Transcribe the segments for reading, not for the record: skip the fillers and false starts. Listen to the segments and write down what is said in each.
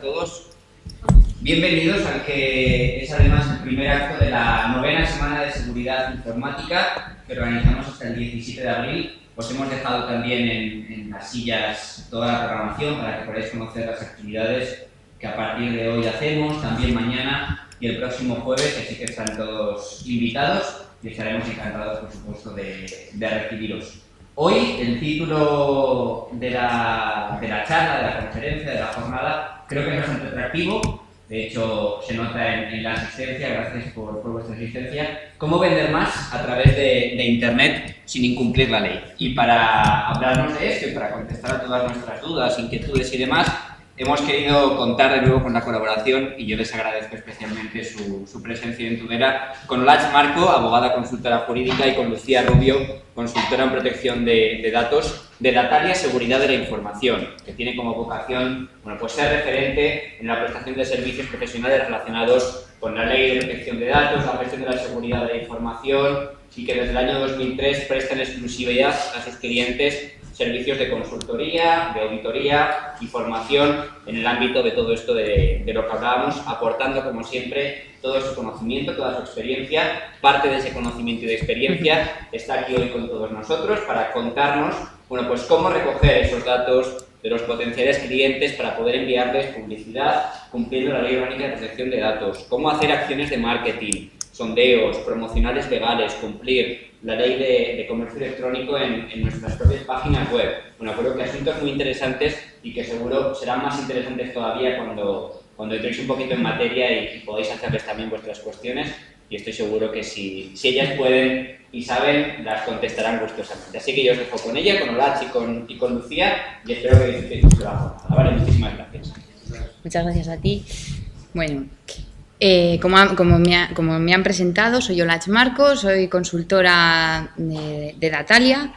todos. Bienvenidos al que es además el primer acto de la 9ª Semana de Seguridad Informática que organizamos hasta el 17 de abril. Os hemos dejado también en las sillas toda la programación para que podáis conocer las actividades que a partir de hoy hacemos, también mañana y el próximo jueves, así que están todos invitados y estaremos encantados, por supuesto, de recibiros. Hoy el título de la charla, de la conferencia, de la jornada, creo que es bastante atractivo. De hecho, se nota en la asistencia, gracias por vuestra asistencia. ¿Cómo vender más a través de Internet sin incumplir la ley? Y para hablarnos de esto y para contestar a todas nuestras dudas, inquietudes y demás, hemos querido contar de nuevo con la colaboración, y yo les agradezco especialmente su presencia en Tudela, con Olatz Marco, abogada consultora jurídica, y con Lucía Rubio, consultora en protección de datos, de Datalia Seguridad de la Información, que tiene como vocación pues ser referente en la prestación de servicios profesionales relacionados con la ley de protección de datos, la gestión de la seguridad de la información, y que desde el año 2003 presta en exclusividad a sus clientes servicios de consultoría, de auditoría y formación en el ámbito de todo esto de lo que hablábamos, aportando, como siempre, todo su conocimiento, toda su experiencia. Parte de ese conocimiento y de experiencia está aquí hoy con todos nosotros para contarnos pues cómo recoger esos datos de los potenciales clientes para poder enviarles publicidad cumpliendo la Ley Orgánica de Protección de Datos, cómo hacer acciones de marketing, sondeos, promocionales legales, cumplir la ley de comercio electrónico en nuestras propias páginas web. Bueno, creo que asuntos muy interesantes y que seguro serán más interesantes todavía cuando entréis un poquito en materia y podáis hacerles también vuestras cuestiones, y estoy seguro que si ellas pueden y saben, las contestarán gustosamente. Así que yo os dejo con ella, con Olatz y con Lucía, y espero que disfrutéis mucho la jornada. Vale, muchísimas gracias. Muchas gracias a ti. Bueno, como me han presentado, soy Olatz Marco, soy consultora de Datalia.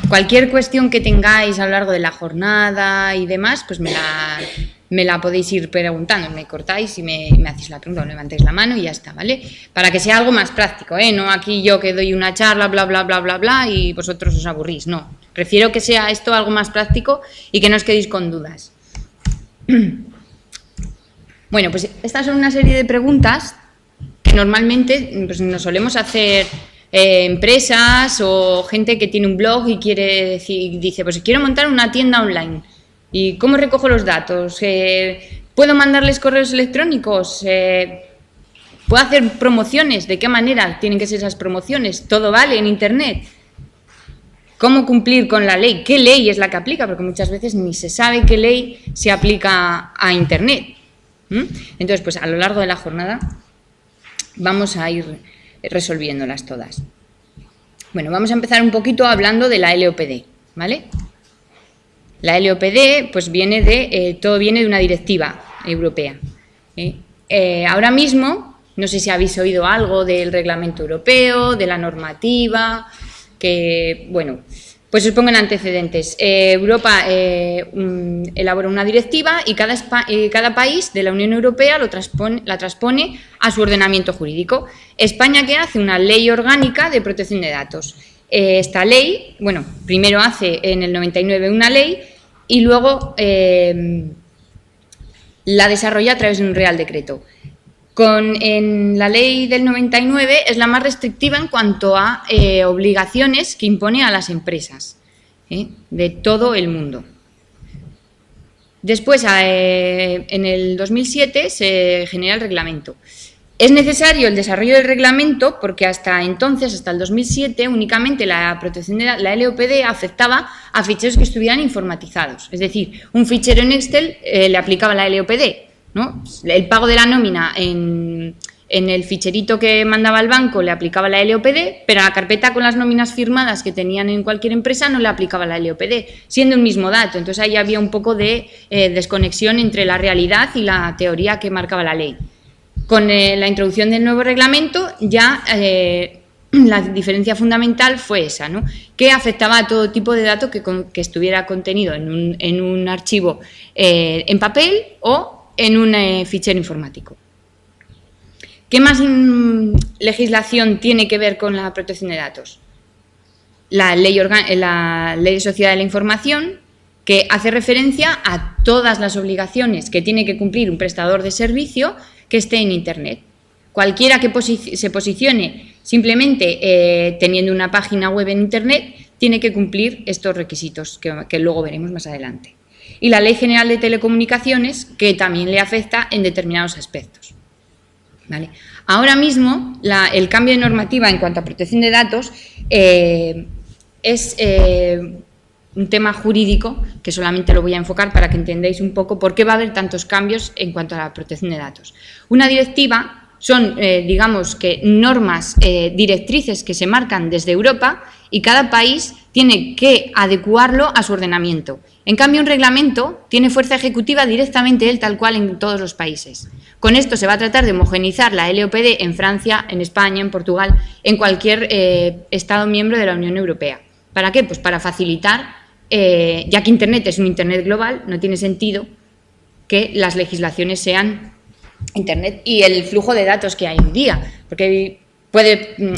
Cualquier cuestión que tengáis a lo largo de la jornada y demás, pues me la podéis ir preguntando, me cortáis y me hacéis la pregunta, o levantéis la mano y ya está, ¿vale? Para que sea algo más práctico, ¿eh? No aquí yo que doy una charla, bla, bla, bla, bla, bla, y vosotros os aburrís, no. Prefiero que sea esto algo más práctico y que no os quedéis con dudas. Bueno, pues estas son una serie de preguntas que normalmente pues, nos solemos hacer empresas o gente que tiene un blog y dice, pues quiero montar una tienda online. ¿Y cómo recojo los datos? ¿Puedo mandarles correos electrónicos? ¿Puedo hacer promociones? ¿De qué manera tienen que ser esas promociones? ¿Todo vale en Internet? ¿Cómo cumplir con la ley? ¿Qué ley es la que aplica? Porque muchas veces ni se sabe qué ley se aplica a Internet. Entonces, pues a lo largo de la jornada vamos a ir resolviéndolas todas. Bueno, vamos a empezar un poquito hablando de la LOPD, ¿vale? La LOPD, pues todo viene de una directiva europea. Ahora mismo, no sé si habéis oído algo del reglamento europeo, de la normativa, que, bueno, pues os pongo en antecedentes. Europa elabora una directiva y cada país de la Unión Europea la transpone a su ordenamiento jurídico. España, ¿qué hace? Una ley orgánica de protección de datos. Esta ley, bueno, primero hace en el 99 una ley y luego la desarrolla a través de un Real Decreto. En la ley del 99 es la más restrictiva en cuanto a obligaciones que impone a las empresas de todo el mundo. Después, en el 2007, se genera el reglamento. Es necesario el desarrollo del reglamento porque hasta entonces, hasta el 2007, únicamente la protección de la LOPD afectaba a ficheros que estuvieran informatizados. Es decir, un fichero en Excel le aplicaba la LOPD, ¿no? El pago de la nómina en el ficherito que mandaba el banco le aplicaba la LOPD, pero a la carpeta con las nóminas firmadas que tenían en cualquier empresa no le aplicaba la LOPD, siendo un mismo dato. Entonces ahí había un poco de desconexión entre la realidad y la teoría que marcaba la ley. Con la introducción del nuevo reglamento ya la diferencia fundamental fue esa, ¿no? Que afectaba a todo tipo de datos que estuviera contenido en un archivo en papel o en un fichero informático. ¿Qué más legislación tiene que ver con la protección de datos? La ley de Sociedad de la Información, que hace referencia a todas las obligaciones que tiene que cumplir un prestador de servicio que esté en Internet. Cualquiera que se posicione simplemente teniendo una página web en Internet tiene que cumplir estos requisitos que luego veremos más adelante. Y la Ley General de Telecomunicaciones, que también le afecta en determinados aspectos. ¿Vale? Ahora mismo, el cambio de normativa en cuanto a protección de datos es un tema jurídico que solamente lo voy a enfocar para que entendáis un poco por qué va a haber tantos cambios en cuanto a la protección de datos. Una directiva son, digamos que, normas directrices que se marcan desde Europa y cada país tiene que adecuarlo a su ordenamiento. En cambio, un reglamento tiene fuerza ejecutiva directamente tal cual en todos los países. Con esto se va a tratar de homogeneizar la LOPD en Francia, en España, en Portugal, en cualquier Estado miembro de la Unión Europea. ¿Para qué? Pues para facilitar, ya que Internet es un Internet global, no tiene sentido que las legislaciones sean Internet y el flujo de datos que hay hoy día, porque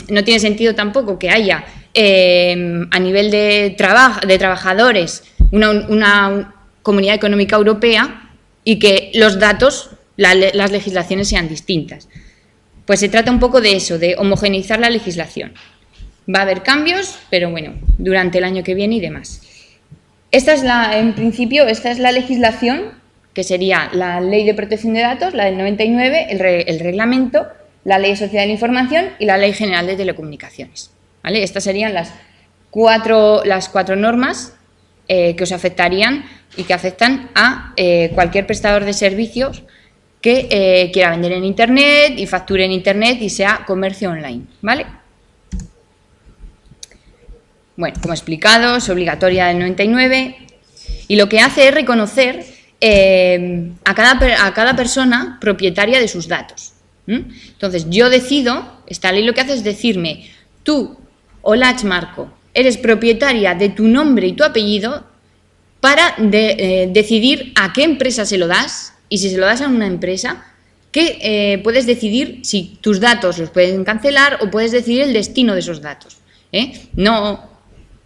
no tiene sentido tampoco que haya a nivel de trabajadores una comunidad económica europea y que los datos, las legislaciones sean distintas. Pues se trata un poco de eso, de homogeneizar la legislación. Va a haber cambios, pero bueno, durante el año que viene y demás. En principio, esta es la legislación, que sería la Ley de Protección de Datos, la del 99, el reglamento, la Ley de Sociedad de la Información y la Ley General de Telecomunicaciones. ¿Vale? Estas serían las cuatro normas que os afectarían y que afectan a cualquier prestador de servicios que quiera vender en Internet y facture en Internet y sea comercio online. ¿Vale? Bueno, como he explicado, es obligatoria del 99 y lo que hace es reconocer a cada persona propietaria de sus datos. Entonces, yo decido, esta ley lo que hace es decirme, tú, Olach Marco, eres propietaria de tu nombre y tu apellido para decidir a qué empresa se lo das y si se lo das a una empresa, que puedes decidir si tus datos los pueden cancelar o puedes decidir el destino de esos datos.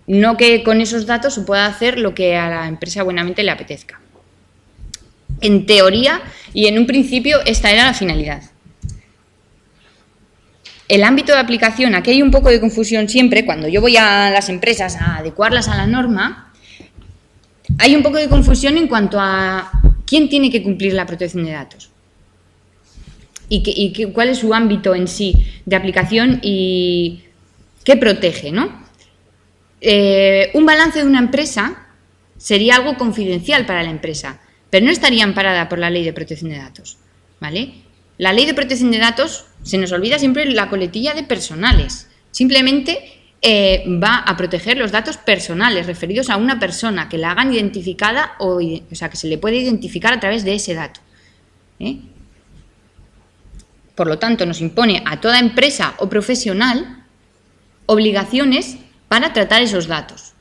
No que con esos datos se pueda hacer lo que a la empresa buenamente le apetezca. En teoría y en un principio esta era la finalidad. El ámbito de aplicación, aquí hay un poco de confusión siempre, cuando yo voy a las empresas a adecuarlas a la norma, hay un poco de confusión en cuanto a quién tiene que cumplir la protección de datos y cuál es su ámbito en sí de aplicación y qué protege, ¿no? Un balance de una empresa sería algo confidencial para la empresa, pero no estaría amparada por la Ley de Protección de Datos, ¿vale? La Ley de Protección de Datos, se nos olvida siempre la coletilla de personales, simplemente va a proteger los datos personales referidos a una persona que la hagan identificada o sea, que se le puede identificar a través de ese dato. Por lo tanto, nos impone a toda empresa o profesional obligaciones para tratar esos datos.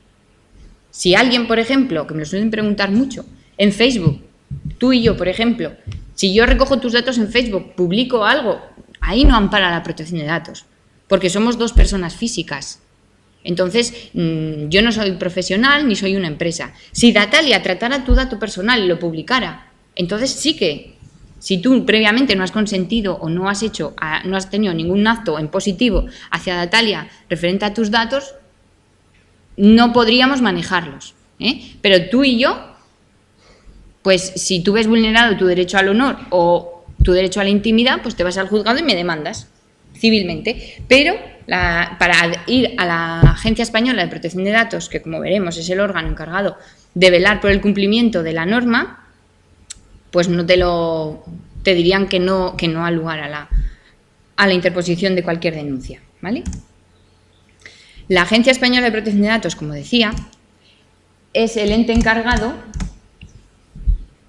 Si alguien, por ejemplo, que me lo suelen preguntar mucho, en Facebook, tú y yo, por ejemplo, si yo recojo tus datos en Facebook, publico algo, ahí no ampara la protección de datos, porque somos dos personas físicas. Entonces, yo no soy profesional ni soy una empresa. Si Datalia tratara tu dato personal y lo publicara, entonces sí que, si tú previamente no has consentido o no has tenido ningún acto en positivo hacia Datalia referente a tus datos, no podríamos manejarlos. Pero tú y yo, pues si tú ves vulnerado tu derecho al honor o tu derecho a la intimidad, pues te vas al juzgado y me demandas civilmente. Pero para ir a la Agencia Española de Protección de Datos, que como veremos es el órgano encargado de velar por el cumplimiento de la norma, pues te dirían que no ha lugar a la interposición de cualquier denuncia, ¿vale? La Agencia Española de Protección de Datos, como decía, es el ente encargado,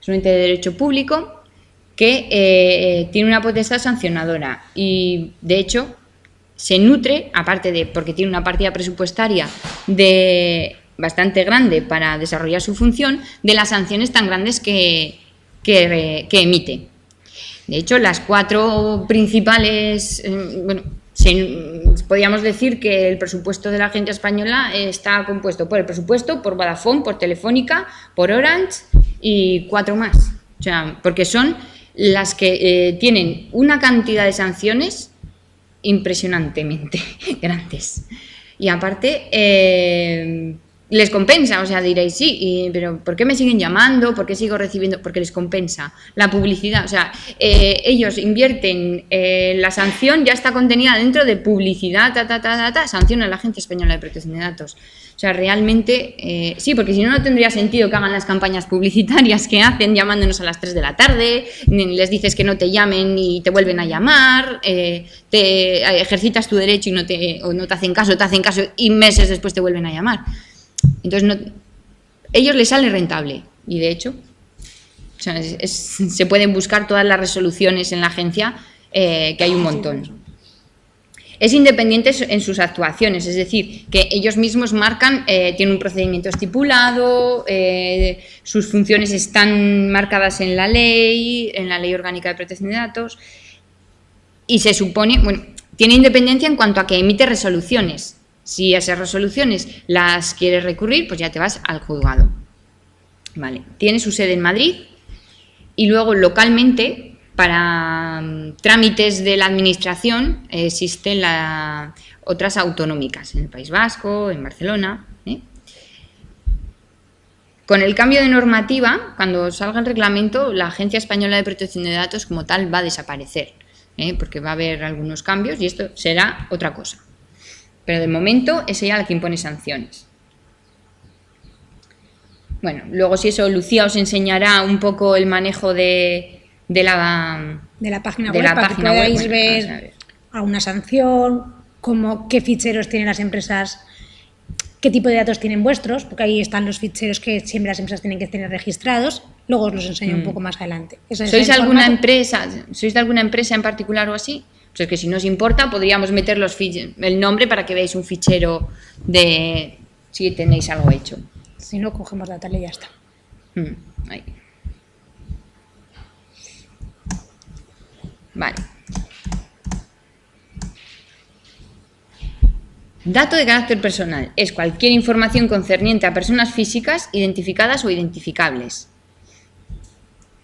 es un ente de derecho público que tiene una potestad sancionadora y, de hecho, se nutre, aparte de porque tiene una partida presupuestaria bastante grande para desarrollar su función, de las sanciones tan grandes que emite. De hecho, las cuatro principales, podríamos decir que el presupuesto de la Agencia Española está compuesto por el presupuesto, por Vodafone, por Telefónica, por Orange y 4 más. O sea, porque son las que tienen una cantidad de sanciones impresionantemente grandes. Y aparte, les compensa, o sea, diréis, sí, pero ¿por qué me siguen llamando? ¿Por qué sigo recibiendo? Porque les compensa la publicidad. O sea, ellos invierten, la sanción ya está contenida dentro de publicidad, sanción a la Agencia Española de Protección de Datos. O sea, realmente, sí, porque si no, no tendría sentido que hagan las campañas publicitarias que hacen llamándonos a las 3 de la tarde, les dices que no te llamen y te vuelven a llamar, te ejercitas tu derecho y no te hacen caso y meses después te vuelven a llamar. Entonces, ellos les sale rentable y de hecho, o sea, se pueden buscar todas las resoluciones en la agencia, que hay un montón. Es independiente en sus actuaciones, es decir, que ellos mismos marcan, tienen un procedimiento estipulado, sus funciones están marcadas en la ley orgánica de protección de datos, y se supone, bueno, tiene independencia en cuanto a que emite resoluciones. Si esas resoluciones las quieres recurrir, pues ya te vas al juzgado. Vale. Tiene su sede en Madrid y luego localmente, para trámites de la administración, existen otras autonómicas, en el País Vasco, en Barcelona. Con el cambio de normativa, cuando salga el reglamento, la Agencia Española de Protección de Datos como tal va a desaparecer, porque va a haber algunos cambios y esto será otra cosa. Pero de momento es ella la que impone sanciones. Bueno, luego si eso, Lucía os enseñará un poco el manejo de la página web, para que podáis ver alguna sanción, qué ficheros tienen las empresas, qué tipo de datos tienen vuestros, porque ahí están los ficheros que siempre las empresas tienen que tener registrados. Luego os los enseño un poco más adelante. ¿Sois de alguna empresa en particular o así? O sea, que si nos importa podríamos meter el nombre para que veáis un fichero de si tenéis algo hecho. Si no, cogemos la tabla y ya está. Ahí. Vale. Dato de carácter personal. Es cualquier información concerniente a personas físicas identificadas o identificables.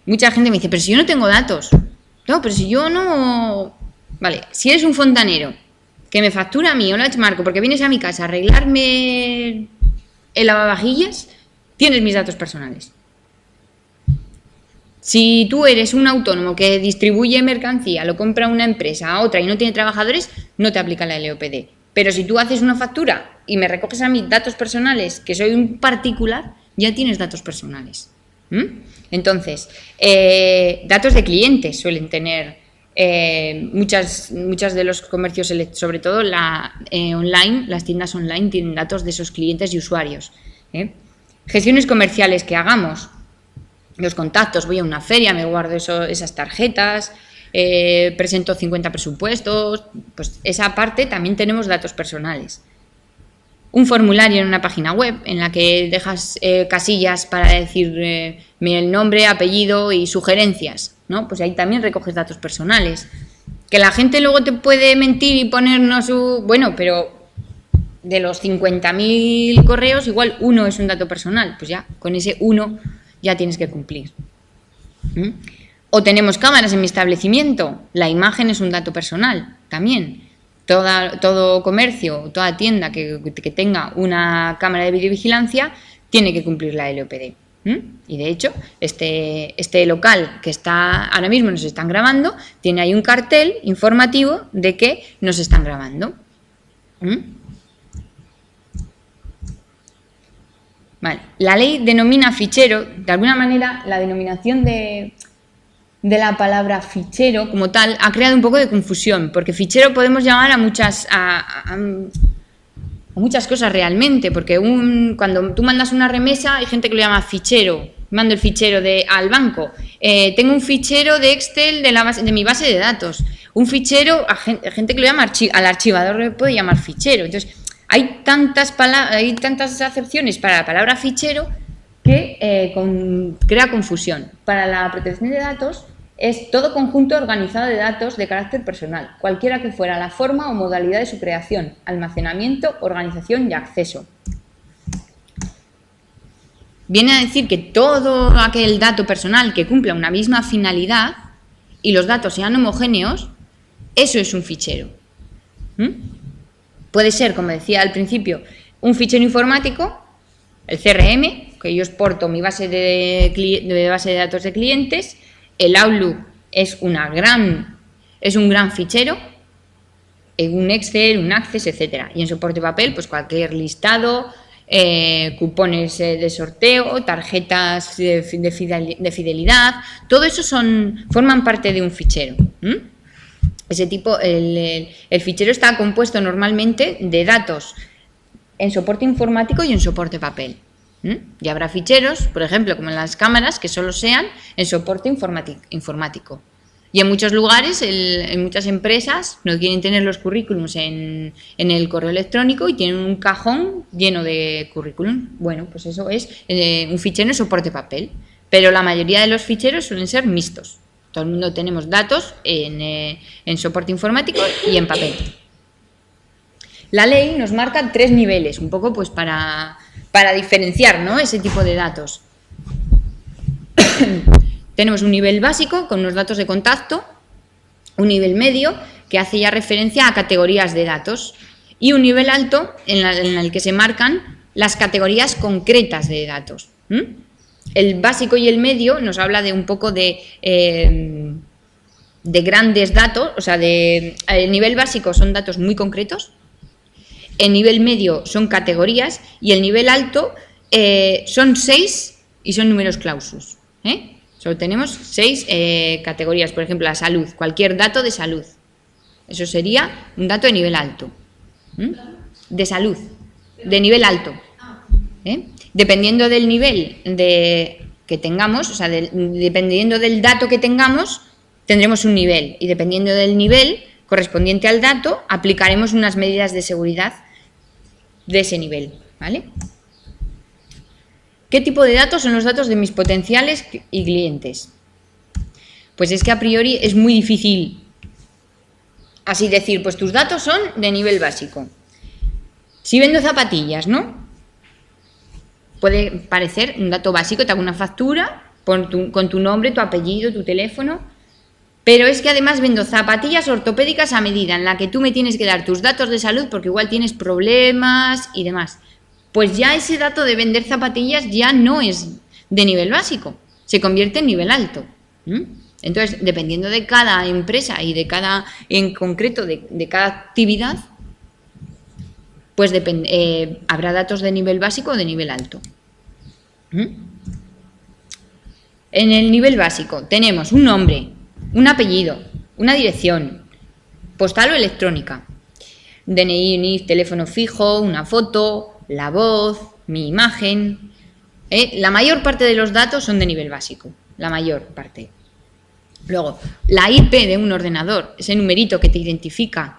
Mucha gente me dice, pero si yo no tengo datos. No, pero si yo no... Vale, si eres un fontanero que me factura a mí o la Marco porque vienes a mi casa a arreglarme el lavavajillas, tienes mis datos personales. Si tú eres un autónomo que distribuye mercancía, lo compra una empresa a otra y no tiene trabajadores, no te aplica la LOPD. Pero si tú haces una factura y me recoges a mí datos personales, que soy un particular, ya tienes datos personales. Entonces, datos de clientes suelen tener muchas de los comercios, sobre todo online, las tiendas online tienen datos de esos clientes y usuarios. Gestiones comerciales que hagamos, los contactos, voy a una feria, me guardo esas tarjetas, presento 50 presupuestos, pues esa parte también tenemos datos personales. Un formulario en una página web en la que dejas casillas para decir el nombre, apellido y sugerencias, ¿no? Pues ahí también recoges datos personales. Que la gente luego te puede mentir y ponernos bueno, pero de los 50.000 correos, igual uno es un dato personal, pues ya, con ese uno ya tienes que cumplir. O tenemos cámaras en mi establecimiento, la imagen es un dato personal también. Todo comercio, toda tienda que tenga una cámara de videovigilancia tiene que cumplir la LOPD. Y de hecho, este local que está ahora mismo nos están grabando, tiene ahí un cartel informativo de que nos están grabando. Vale. La ley denomina fichero, de alguna manera la denominación de la palabra fichero como tal ha creado un poco de confusión, porque fichero podemos llamar a muchas cosas realmente, porque cuando tú mandas una remesa hay gente que lo llama fichero, mando el fichero al banco, tengo un fichero de Excel de mi base de datos, un fichero, gente que lo llama al archivador le puede llamar fichero. Entonces hay tantas acepciones para la palabra fichero que crea confusión. Para la protección de datos es todo conjunto organizado de datos de carácter personal, cualquiera que fuera la forma o modalidad de su creación, almacenamiento, organización y acceso. Viene a decir que todo aquel dato personal que cumpla una misma finalidad y los datos sean homogéneos, eso es un fichero. Puede ser, como decía al principio, un fichero informático, el CRM, que yo exporto mi base de datos de clientes. El Outlook es un gran fichero, un Excel, un Access, etcétera. Y en soporte papel, pues cualquier listado, cupones de sorteo, tarjetas de fidelidad, todo eso forman parte de un fichero. Ese tipo, el fichero está compuesto normalmente de datos en soporte informático y en soporte papel. Y habrá ficheros, por ejemplo, como en las cámaras, que solo sean en soporte informático. Y en muchos lugares, en muchas empresas, no quieren tener los currículums en el correo electrónico y tienen un cajón lleno de currículum. Bueno, pues eso es un fichero en soporte papel. Pero la mayoría de los ficheros suelen ser mixtos. Todo el mundo tenemos datos en soporte informático y en papel. La ley nos marca 3 niveles, un poco pues para diferenciar, ¿no?, ese tipo de datos. Tenemos un nivel básico con unos datos de contacto, un nivel medio que hace ya referencia a categorías de datos y un nivel alto en el que se marcan las categorías concretas de datos. El básico y el medio nos habla de un poco de grandes datos, o sea, el nivel básico son datos muy concretos. El nivel medio son categorías y el nivel alto son 6 y son números clausus. Solo tenemos 6 categorías, por ejemplo, la salud, cualquier dato de salud. Eso sería un dato de nivel alto. De salud, de nivel alto. Dependiendo del nivel que tengamos, o sea, dependiendo del dato que tengamos, tendremos un nivel. Y dependiendo del nivel correspondiente al dato, aplicaremos unas medidas de seguridad de ese nivel, ¿vale? ¿Qué tipo de datos son los datos de mis potenciales y clientes? Pues es que a priori es muy difícil así decir, pues tus datos son de nivel básico. Si vendo zapatillas, ¿no? Puede parecer un dato básico, te hago una factura con tu nombre, tu apellido, tu teléfono. Pero es que además vendo zapatillas ortopédicas a medida, en la que tú me tienes que dar tus datos de salud porque igual tienes problemas y demás. Pues ya ese dato de vender zapatillas ya no es de nivel básico, se convierte en nivel alto. Entonces, dependiendo de cada empresa y en concreto de cada actividad, pues habrá datos de nivel básico o de nivel alto. En el nivel básico tenemos un nombre, un apellido, una dirección, postal o electrónica, DNI, NIF, teléfono fijo, una foto, la voz, mi imagen. La mayor parte de los datos son de nivel básico, la mayor parte. Luego, la IP de un ordenador, ese numerito que te identifica,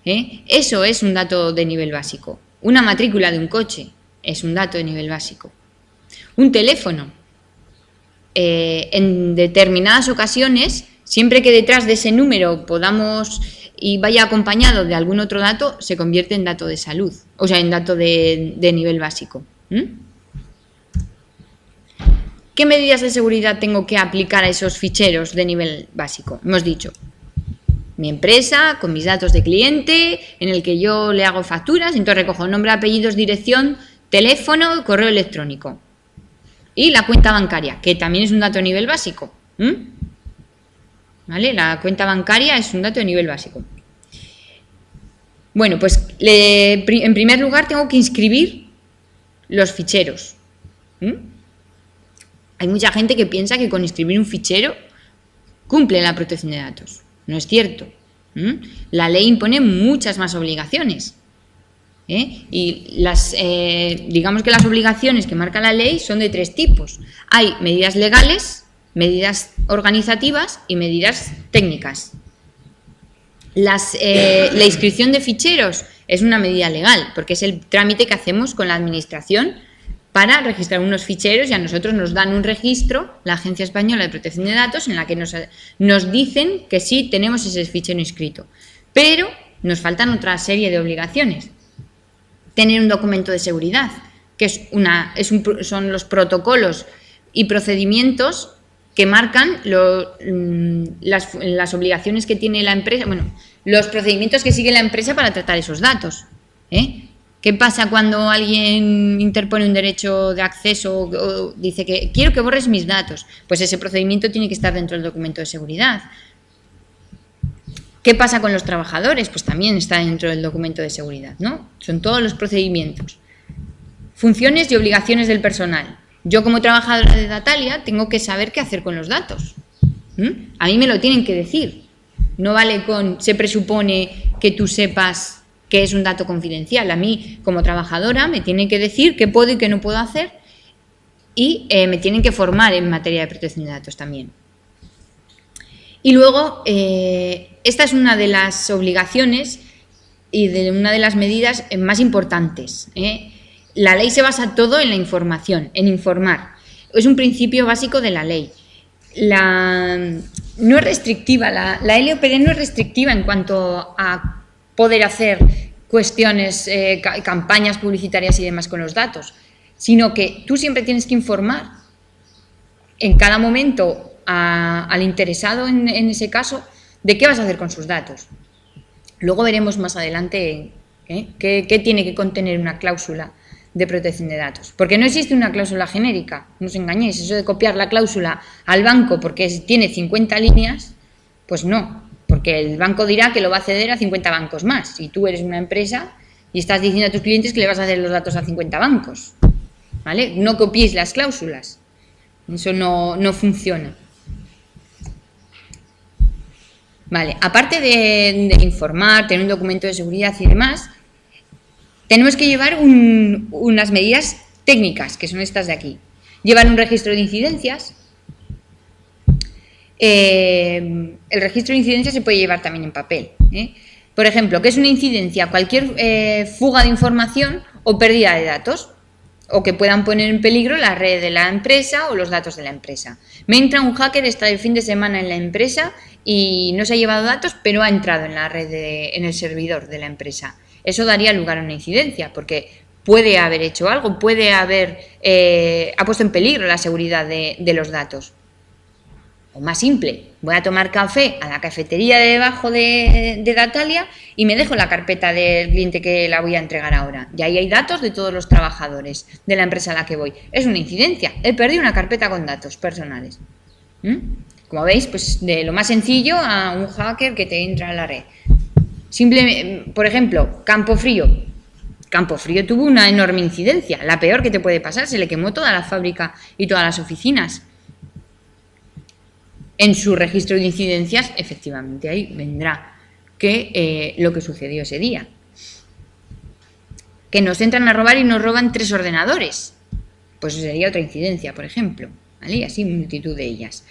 eso es un dato de nivel básico. Una matrícula de un coche es un dato de nivel básico. Un teléfono, en determinadas ocasiones, siempre que detrás de ese número podamos y vaya acompañado de algún otro dato, se convierte en dato de salud, o sea, en dato de nivel básico. ¿Qué medidas de seguridad tengo que aplicar a esos ficheros de nivel básico? Hemos dicho, mi empresa, con mis datos de cliente, en el que yo le hago facturas, entonces recojo nombre, apellidos, dirección, teléfono, correo electrónico. Y la cuenta bancaria, que también es un dato de nivel básico. ¿Vale? La cuenta bancaria es un dato de nivel básico. Bueno, pues en primer lugar tengo que inscribir los ficheros. Hay mucha gente que piensa que con inscribir un fichero cumple la protección de datos. No es cierto. La ley impone muchas más obligaciones. Y digamos que las obligaciones que marca la ley son de 3 tipos. Hay medidas legales, medidas organizativas y medidas técnicas. La inscripción de ficheros es una medida legal porque es el trámite que hacemos con la administración para registrar unos ficheros y a nosotros nos dan un registro, la Agencia Española de Protección de Datos, en la que nos dicen que sí tenemos ese fichero inscrito. Pero nos faltan otra serie de obligaciones. Tener un documento de seguridad, que son los protocolos y procedimientos que marcan las obligaciones que tiene la empresa, bueno, los procedimientos que sigue la empresa para tratar esos datos. ¿Qué pasa cuando alguien interpone un derecho de acceso o dice que quiero que borres mis datos? Pues ese procedimiento tiene que estar dentro del documento de seguridad. ¿Qué pasa con los trabajadores? Pues también está dentro del documento de seguridad, ¿no? Son todos los procedimientos. Funciones y obligaciones del personal. Yo, como trabajadora de Datalia, tengo que saber qué hacer con los datos. A mí me lo tienen que decir. No vale con se presupone que tú sepas que es un dato confidencial. A mí, como trabajadora, me tienen que decir qué puedo y qué no puedo hacer y me tienen que formar en materia de protección de datos también. Y luego, esta es una de las obligaciones y de una de las medidas más importantes. La ley se basa todo en la información, en informar. Es un principio básico de la ley. No es restrictiva, la LOPD no es restrictiva en cuanto a poder hacer cuestiones, campañas publicitarias y demás con los datos, sino que tú siempre tienes que informar en cada momento al interesado en ese caso de qué vas a hacer con sus datos. Luego veremos más adelante qué tiene que contener una cláusula de protección de datos, porque no existe una cláusula genérica, no os engañéis, eso de copiar la cláusula al banco porque tiene 50 líneas, pues no. Porque el banco dirá que lo va a ceder a 50 bancos más. Si tú eres una empresa y estás diciendo a tus clientes que le vas a hacer los datos a 50 bancos, ¿vale? No copiéis las cláusulas. Eso no funciona. Vale, aparte de informar, tener un documento de seguridad y demás, tenemos que llevar unas medidas técnicas, que son estas de aquí. Llevar un registro de incidencias. El registro de incidencias se puede llevar también en papel. Por ejemplo, ¿qué es una incidencia? Cualquier fuga de información o pérdida de datos, o que puedan poner en peligro la red de la empresa o los datos de la empresa. Me entra un hacker, está el fin de semana en la empresa y no se ha llevado datos, pero ha entrado en la red, en el servidor de la empresa. Eso daría lugar a una incidencia, porque puede haber hecho algo, puede haber ha puesto en peligro la seguridad de los datos. O más simple, voy a tomar café a la cafetería de debajo de Datalia y me dejo la carpeta del cliente que la voy a entregar ahora. Y ahí hay datos de todos los trabajadores de la empresa a la que voy. Es una incidencia. He perdido una carpeta con datos personales. Como veis, pues de lo más sencillo a un hacker que te entra a la red. Por ejemplo, Campofrío. Campofrío tuvo una enorme incidencia. La peor que te puede pasar, se le quemó toda la fábrica y todas las oficinas. En su registro de incidencias, efectivamente, ahí vendrá lo que sucedió ese día. Que nos entran a robar y nos roban 3 ordenadores. Pues sería otra incidencia, por ejemplo. ¿Vale? Y así multitud de ellas.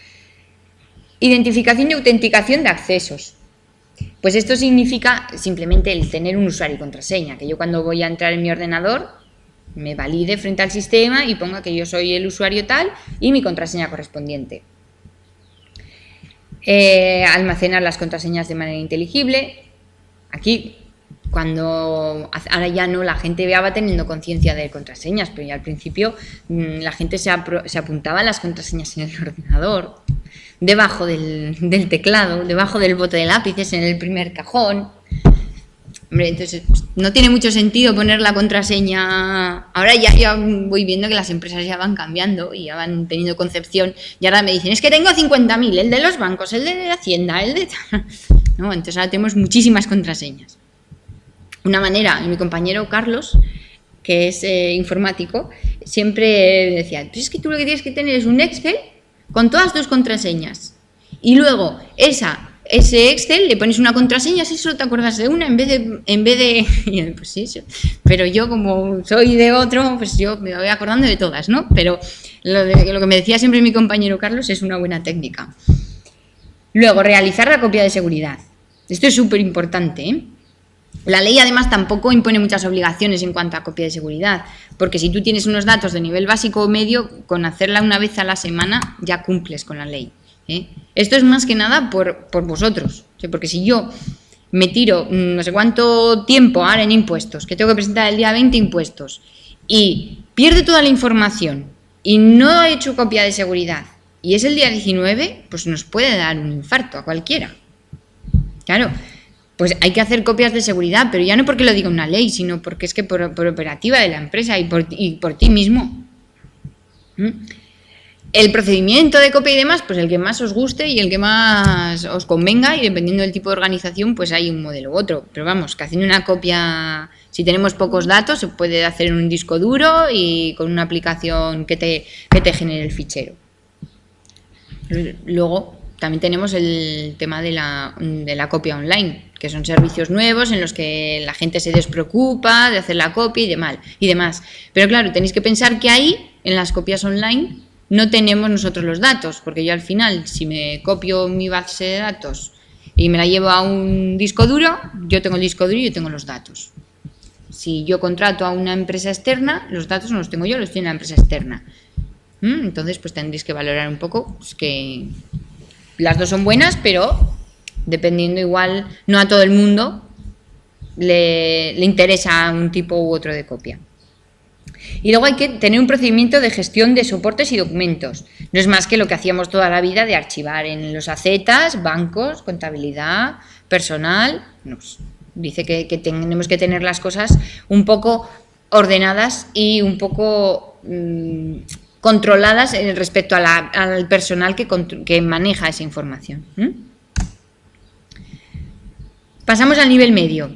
Identificación y autenticación de accesos. Pues esto significa simplemente el tener un usuario y contraseña. Que yo cuando voy a entrar en mi ordenador me valide frente al sistema y ponga que yo soy el usuario tal y mi contraseña correspondiente. Almacenar las contraseñas de manera inteligible. Aquí, ahora ya no, la gente ya va teniendo conciencia de contraseñas, pero ya al principio la gente se apuntaba las contraseñas en el ordenador, debajo del teclado, debajo del bote de lápices, en el primer cajón. Hombre, entonces no tiene mucho sentido poner la contraseña. Ahora ya voy viendo que las empresas ya van cambiando y ya van teniendo concepción y ahora me dicen, es que tengo 50.000, el de los bancos, el de Hacienda, el de... No, entonces ahora tenemos muchísimas contraseñas. Una manera, y mi compañero Carlos, que es informático, siempre decía, pues es que tú lo que tienes que tener es un Excel con todas tus contraseñas y luego ese Excel le pones una contraseña, si solo te acuerdas de una en vez de pues sí, pero yo como soy de otro, pues yo me voy acordando de todas, ¿no? Pero lo que me decía siempre mi compañero Carlos es una buena técnica. Luego, realizar la copia de seguridad. Esto es súper importante, La ley además tampoco impone muchas obligaciones en cuanto a copia de seguridad, porque si tú tienes unos datos de nivel básico o medio, con hacerla una vez a la semana ya cumples con la ley. Esto es más que nada por vosotros, porque si yo me tiro no sé cuánto tiempo ahora en impuestos, que tengo que presentar el día 20 impuestos, y pierdo toda la información y no he hecho copia de seguridad, y es el día 19, pues nos puede dar un infarto a cualquiera. Claro, pues hay que hacer copias de seguridad, pero ya no porque lo diga una ley, sino porque es que por operativa de la empresa y por ti mismo. El procedimiento de copia y demás, pues el que más os guste y el que más os convenga, y dependiendo del tipo de organización, pues hay un modelo u otro. Pero vamos, que haciendo una copia, si tenemos pocos datos, se puede hacer en un disco duro y con una aplicación que te genere el fichero. Luego también tenemos el tema de la copia online, que son servicios nuevos en los que la gente se despreocupa de hacer la copia y demás. Pero claro, tenéis que pensar que ahí, en las copias online, no tenemos nosotros los datos, porque yo al final, si me copio mi base de datos y me la llevo a un disco duro, yo tengo el disco duro y yo tengo los datos. Si yo contrato a una empresa externa, los datos no los tengo yo, los tiene la empresa externa. Entonces, pues tendréis que valorar un poco, pues, que las dos son buenas, pero dependiendo igual, no a todo el mundo le interesa un tipo u otro de copia. Y luego hay que tener un procedimiento de gestión de soportes y documentos. No es más que lo que hacíamos toda la vida de archivar en los AZs, bancos, contabilidad, personal. Nos dice que tenemos que tener las cosas un poco ordenadas y un poco controladas respecto al personal que maneja esa información. Pasamos al nivel medio.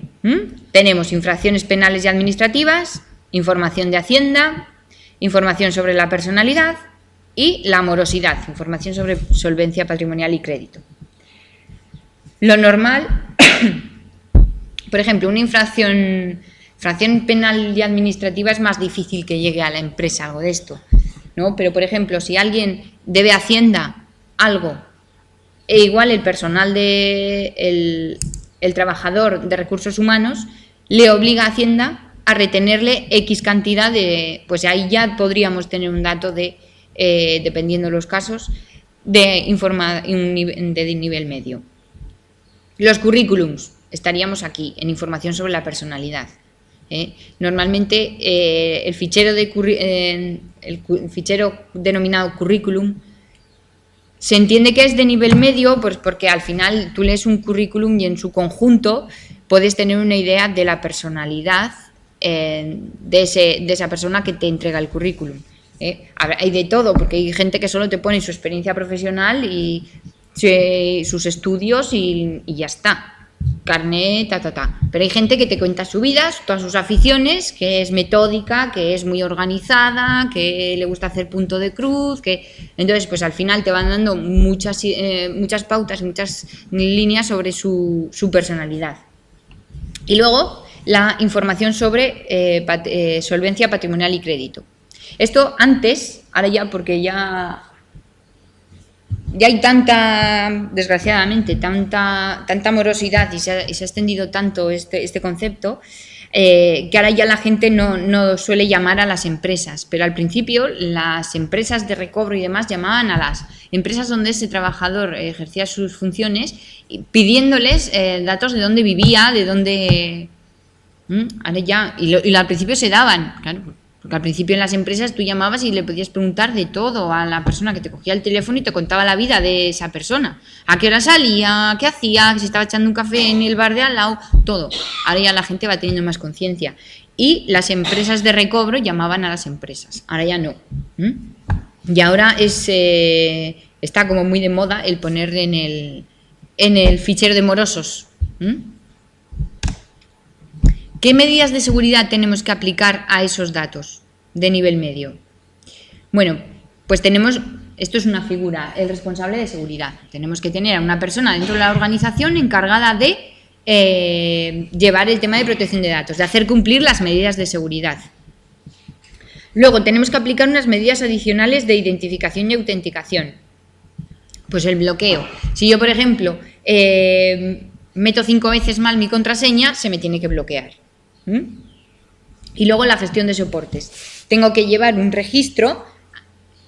Tenemos infracciones penales y administrativas, información de Hacienda, información sobre la personalidad y la morosidad, información sobre solvencia patrimonial y crédito. Lo normal, por ejemplo, una infracción penal y administrativa es más difícil que llegue a la empresa algo de esto, ¿no? Pero, por ejemplo, si alguien debe a Hacienda algo, e igual el personal el trabajador de recursos humanos le obliga a Hacienda a retenerle X cantidad de, pues ahí ya podríamos tener un dato de, dependiendo de los casos, de nivel medio. Los currículums, estaríamos aquí, en información sobre la personalidad. Normalmente el fichero denominado currículum se entiende que es de nivel medio, pues porque al final tú lees un currículum y en su conjunto puedes tener una idea de la personalidad de esa persona que te entrega el currículum. Hay de todo, porque hay gente que solo te pone su experiencia profesional y sus estudios y ya está. Carnet, Pero hay gente que te cuenta su vida, todas sus aficiones, que es metódica, que es muy organizada, que le gusta hacer punto de cruz, entonces pues al final te van dando muchas pautas, muchas líneas sobre su personalidad. Y luego la información sobre solvencia patrimonial y crédito. Esto antes, ahora ya porque ya hay desgraciadamente, tanta morosidad y se ha extendido tanto este concepto, que ahora ya la gente no suele llamar a las empresas, pero al principio las empresas de recobro y demás llamaban a las empresas donde ese trabajador ejercía sus funciones pidiéndoles datos de dónde vivía, de dónde... Ahora ya, y al principio se daban, claro, porque al principio en las empresas tú llamabas y le podías preguntar de todo a la persona que te cogía el teléfono y te contaba la vida de esa persona, a qué hora salía, qué hacía, que se estaba echando un café en el bar de al lado, todo. Ahora ya la gente va teniendo más conciencia y las empresas de recobro llamaban a las empresas, ahora ya no. Y ahora está como muy de moda el poner en el fichero de morosos. ¿Qué medidas de seguridad tenemos que aplicar a esos datos de nivel medio? Bueno, pues esto es una figura, el responsable de seguridad. Tenemos que tener a una persona dentro de la organización encargada de llevar el tema de protección de datos, de hacer cumplir las medidas de seguridad. Luego tenemos que aplicar unas medidas adicionales de identificación y autenticación. Pues el bloqueo. Si yo, por ejemplo, meto 5 veces mal mi contraseña, se me tiene que bloquear. Y luego la gestión de soportes. Tengo que llevar un registro.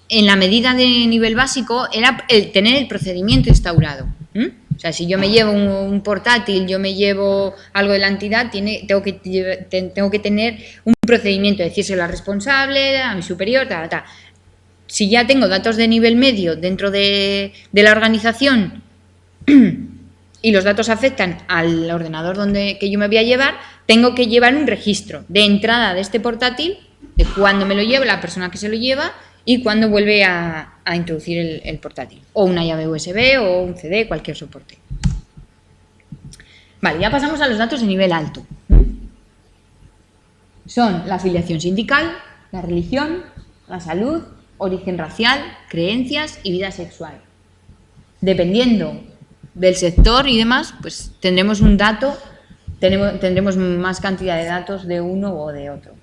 En la medida de nivel básico era el tener el procedimiento instaurado. O sea, si yo me llevo un portátil, yo me llevo algo de la entidad, tengo que tener un procedimiento, decírselo al responsable, a mi superior, tal. Si ya tengo datos de nivel medio dentro de la organización y los datos afectan al ordenador que yo me voy a llevar, tengo que llevar un registro de entrada de este portátil, de cuándo me lo lleva, la persona que se lo lleva y cuándo vuelve a introducir el portátil. O una llave USB o un CD, cualquier soporte. Vale, ya pasamos a los datos de nivel alto. Son la afiliación sindical, la religión, la salud, origen racial, creencias y vida sexual. Dependiendo del sector y demás, pues tendremos un dato, tendremos más cantidad de datos de uno o de otro.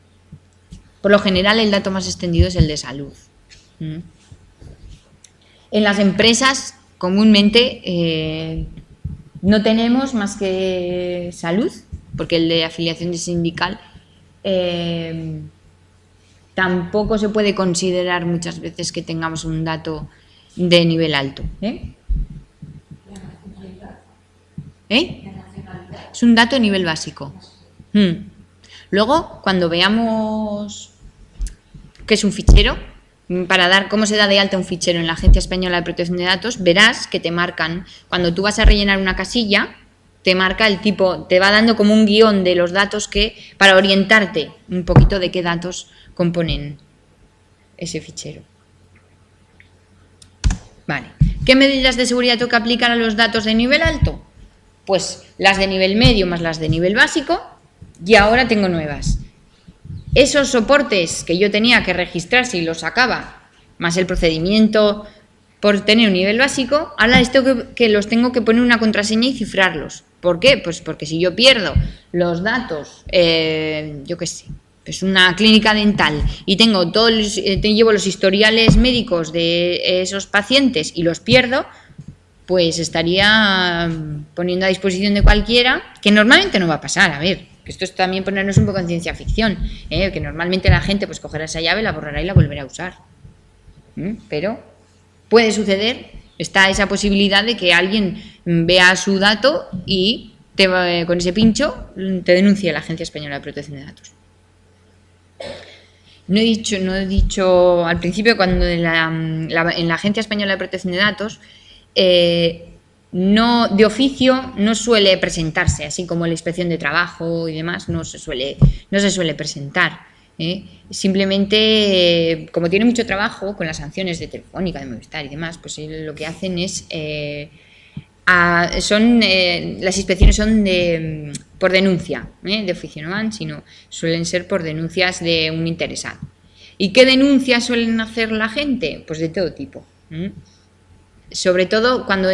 Por lo general, el dato más extendido es el de salud. En las empresas, comúnmente, no tenemos más que salud, porque el de afiliación sindical tampoco se puede considerar muchas veces que tengamos un dato de nivel alto. Es un dato de nivel básico. Luego, cuando veamos qué es un fichero, para dar cómo se da de alta un fichero en la Agencia Española de Protección de Datos, verás que te marcan, cuando tú vas a rellenar una casilla, te marca el tipo, te va dando como un guión de los datos para orientarte un poquito de qué datos componen ese fichero. Vale. ¿Qué medidas de seguridad tengo que aplicar a los datos de nivel alto? Pues las de nivel medio más las de nivel básico, y ahora tengo nuevas. Esos soportes que yo tenía que registrar si los sacaba, más el procedimiento por tener un nivel básico, ahora los tengo que poner una contraseña y cifrarlos. ¿Por qué? Pues porque si yo pierdo los datos, yo qué sé, pues una clínica dental y llevo los historiales médicos de esos pacientes y los pierdo, pues estaría poniendo a disposición de cualquiera, que normalmente no va a pasar, a ver, que esto es también ponernos un poco en ciencia ficción, que normalmente la gente pues cogerá esa llave, la borrará y la volverá a usar. Pero puede suceder, está esa posibilidad de que alguien vea su dato y con ese pincho te denuncie a la Agencia Española de Protección de Datos. No he dicho al principio, cuando en la Agencia Española de Protección de Datos, no, de oficio no suele presentarse, así como la inspección de trabajo y demás, no se suele presentar. Simplemente, como tiene mucho trabajo con las sanciones de Telefónica, de Movistar y demás, pues lo que hacen es las inspecciones son por denuncia, de oficio no van, sino suelen ser por denuncias de un interesado. ¿Y qué denuncias suelen hacer la gente? Pues de todo tipo. Sobre todo cuando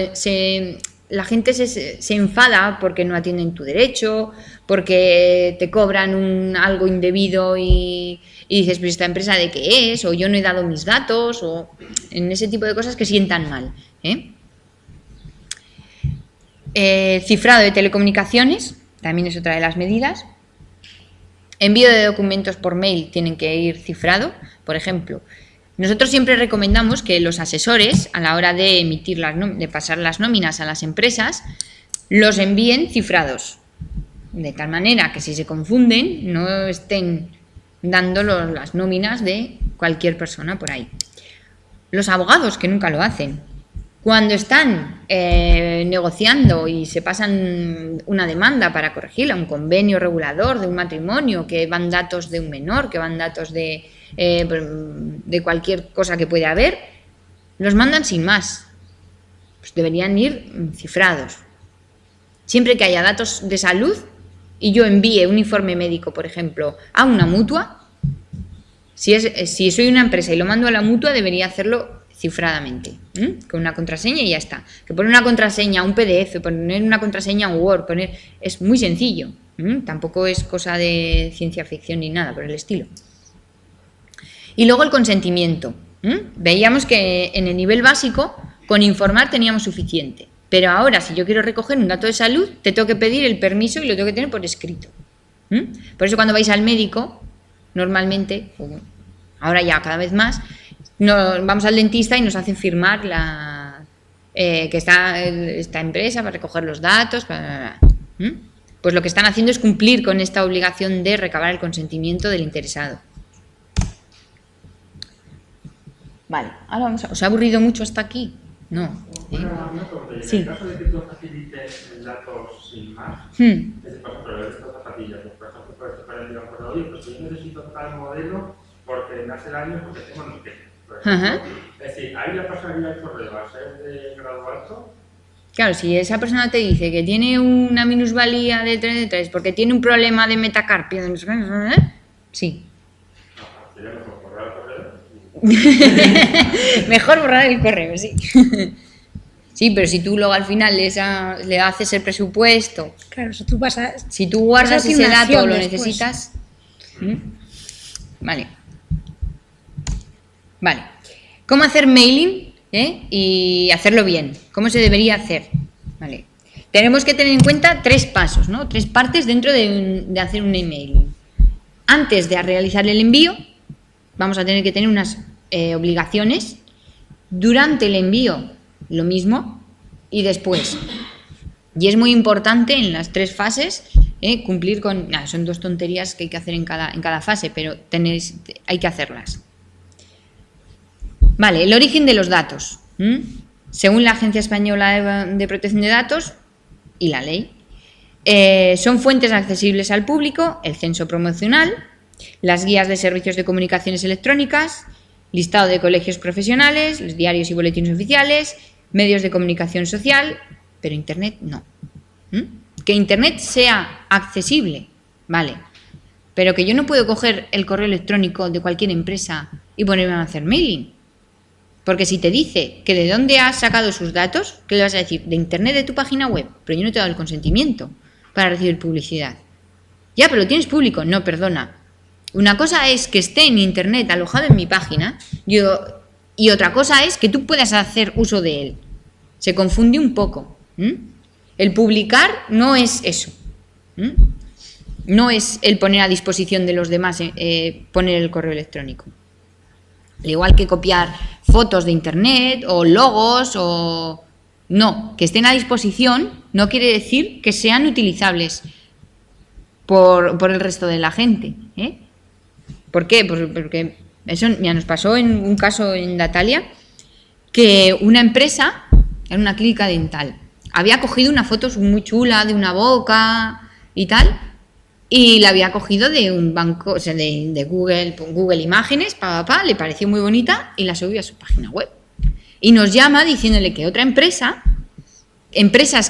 la gente se enfada porque no atienden tu derecho, porque te cobran algo indebido y dices, pues esta empresa de qué es, o yo no he dado mis datos, o en ese tipo de cosas que sientan mal. Cifrado de telecomunicaciones también es otra de las medidas. Envío de documentos por mail tienen que ir cifrado. Por ejemplo, nosotros siempre recomendamos que los asesores, a la hora de de pasar las nóminas a las empresas, los envíen cifrados, de tal manera que si se confunden no estén dando las nóminas de cualquier persona por ahí. Los abogados, que nunca lo hacen, cuando están negociando y se pasan una demanda para corregirla, un convenio regulador de un matrimonio, que van datos de un menor, que van datos de cualquier cosa que pueda haber, los mandan sin más. Pues deberían ir cifrados. Siempre que haya datos de salud y yo envíe un informe médico, por ejemplo, a una mutua, si soy una empresa y lo mando a la mutua, debería hacerlo cifradamente, con una contraseña y ya está. Que poner una contraseña a un PDF, poner una contraseña a un Word, es muy sencillo. Tampoco es cosa de ciencia ficción ni nada por el estilo. Y luego el consentimiento. Veíamos que en el nivel básico, con informar teníamos suficiente. Pero ahora, si yo quiero recoger un dato de salud, te tengo que pedir el permiso y lo tengo que tener por escrito. Por eso cuando vais al médico, normalmente, ahora ya cada vez más, vamos al dentista y nos hacen firmar que está esta empresa para recoger los datos. Pues lo que están haciendo es cumplir con esta obligación de recabar el consentimiento del interesado. Vale, ahora vamos ¿os ha aburrido mucho hasta aquí? No. Sí. En el caso de que tú facilites el dato sin más, por ejemplo, estas zapatillas, por ejemplo, puedes tocar el correo, oye, pues yo necesito tal modelo porque me hace daño porque tengo no sé qué. Es decir, ahí la pasaría el correo a ser de grado alto. Claro, si esa persona te dice que tiene una minusvalía de 3 de 3 porque tiene un problema de metacarpio, sí. Sería mejor borrar el correo. Mejor borrar el correo, sí. Sí, pero si tú luego al final le haces el presupuesto. Claro, si tú guardas ese dato o lo necesitas. Vale. ¿Cómo hacer mailing? Y hacerlo bien. ¿Cómo se debería hacer? Vale. Tenemos que tener en cuenta 3 pasos, ¿no? 3 partes dentro de hacer un email. Antes de realizar el envío, vamos a tener que tener unas obligaciones. Durante el envío, lo mismo. Y después. Y es muy importante en las 3 fases cumplir con... son 2 tonterías que hay que hacer en cada fase, pero hay que hacerlas. Vale, el origen de los datos. Según la Agencia Española de Protección de Datos y la ley, son fuentes accesibles al público, el censo promocional, las guías de servicios de comunicaciones electrónicas, listado de colegios profesionales, los diarios y boletines oficiales, medios de comunicación social, pero Internet no. Que Internet sea accesible, vale, pero que yo no puedo coger el correo electrónico de cualquier empresa y ponerme a hacer mailing. Porque si te dice que de dónde has sacado sus datos, ¿qué le vas a decir? De Internet, de tu página web. Pero yo no te he dado el consentimiento para recibir publicidad. Ya, pero lo tienes público. No, perdona. Una cosa es que esté en Internet alojado en mi página y otra cosa es que tú puedas hacer uso de él. Se confunde un poco. El publicar no es eso. No es el poner a disposición de los demás, poner el correo electrónico. Al igual que copiar fotos de Internet o logos o... No, que estén a disposición no quiere decir que sean utilizables por el resto de la gente. ¿Por qué? Pues porque eso ya nos pasó en un caso en Datalia, que una empresa, en una clínica dental, había cogido una foto muy chula de una boca y tal, y la había cogido de un banco, o sea, de Google Imágenes, le pareció muy bonita y la subió a su página web. Y nos llama diciéndole que otra empresas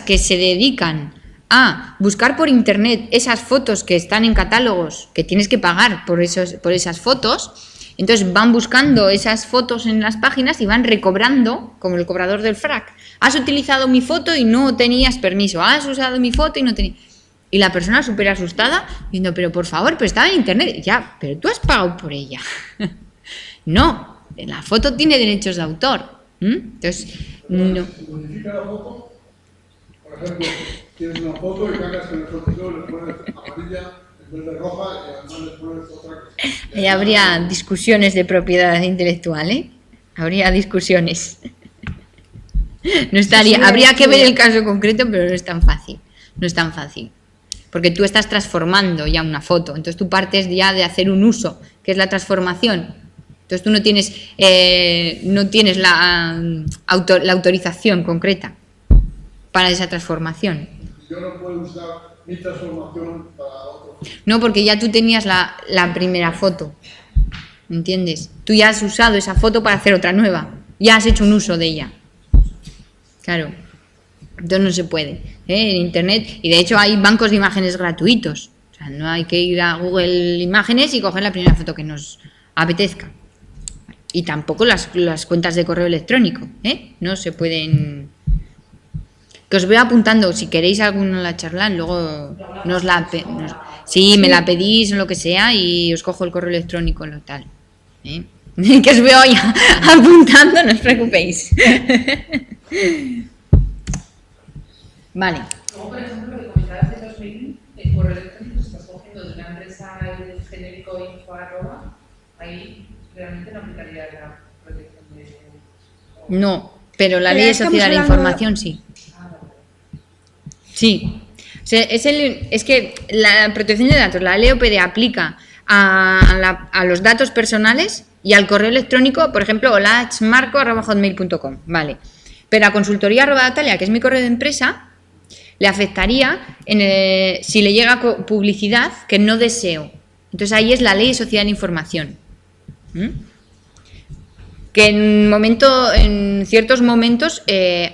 que se dedican a buscar por Internet esas fotos que están en catálogos, que tienes que pagar por esas fotos, entonces van buscando esas fotos en las páginas y van recobrando, como el cobrador del frac. Has utilizado mi foto y no tenías permiso, has usado mi foto y no tenías... Y la persona súper asustada, diciendo, pero por favor, pero estaba en Internet. Ya, pero tú has pagado por ella. No, la foto tiene derechos de autor. Entonces, no. ¿Se modifica la foto? Por ejemplo, tienes una foto y cambias con el fotógrafo, le pones amarilla en vez de roja y además le pones otra cosa. Ahí habría discusiones de propiedad intelectual, ¿eh? Habría discusiones. No estaría, habría que ver el caso concreto, pero no es tan fácil. No es tan fácil. Porque tú estás transformando ya una foto, entonces tú partes ya de hacer un uso, que es la transformación. Entonces tú no tienes la autorización concreta para esa transformación. Yo no puedo usar mi transformación para otro. No, porque ya tú tenías la primera foto, ¿entiendes? Tú ya has usado esa foto para hacer otra nueva, ya has hecho un uso de ella. Claro. Entonces no se puede, en Internet, y de hecho hay bancos de imágenes gratuitos, o sea, no hay que ir a Google Imágenes y coger la primera foto que nos apetezca, y tampoco las cuentas de correo electrónico, no se pueden, que os voy apuntando, si queréis alguna la charla, luego me la pedís o lo que sea y os cojo el correo electrónico lo tal, que os veo ya apuntando, no os preocupéis. Vale. Luego, por ejemplo, lo que comentabas de los mailings, el correo electrónico, si estás cogiendo de una empresa el genérico info arroba, ahí realmente no aplicaría la protección de... No, pero la ley de sociedad de la información sí. Sí. O sea, es que la protección de datos, la LEOPD aplica a los datos personales y al correo electrónico, por ejemplo, holachmarco@hotmail.com, vale. Pero a consultoría@datalia, que es mi correo de empresa, le afectaría si le llega publicidad que no deseo. Entonces ahí es la ley de sociedad de la información. Que en ciertos momentos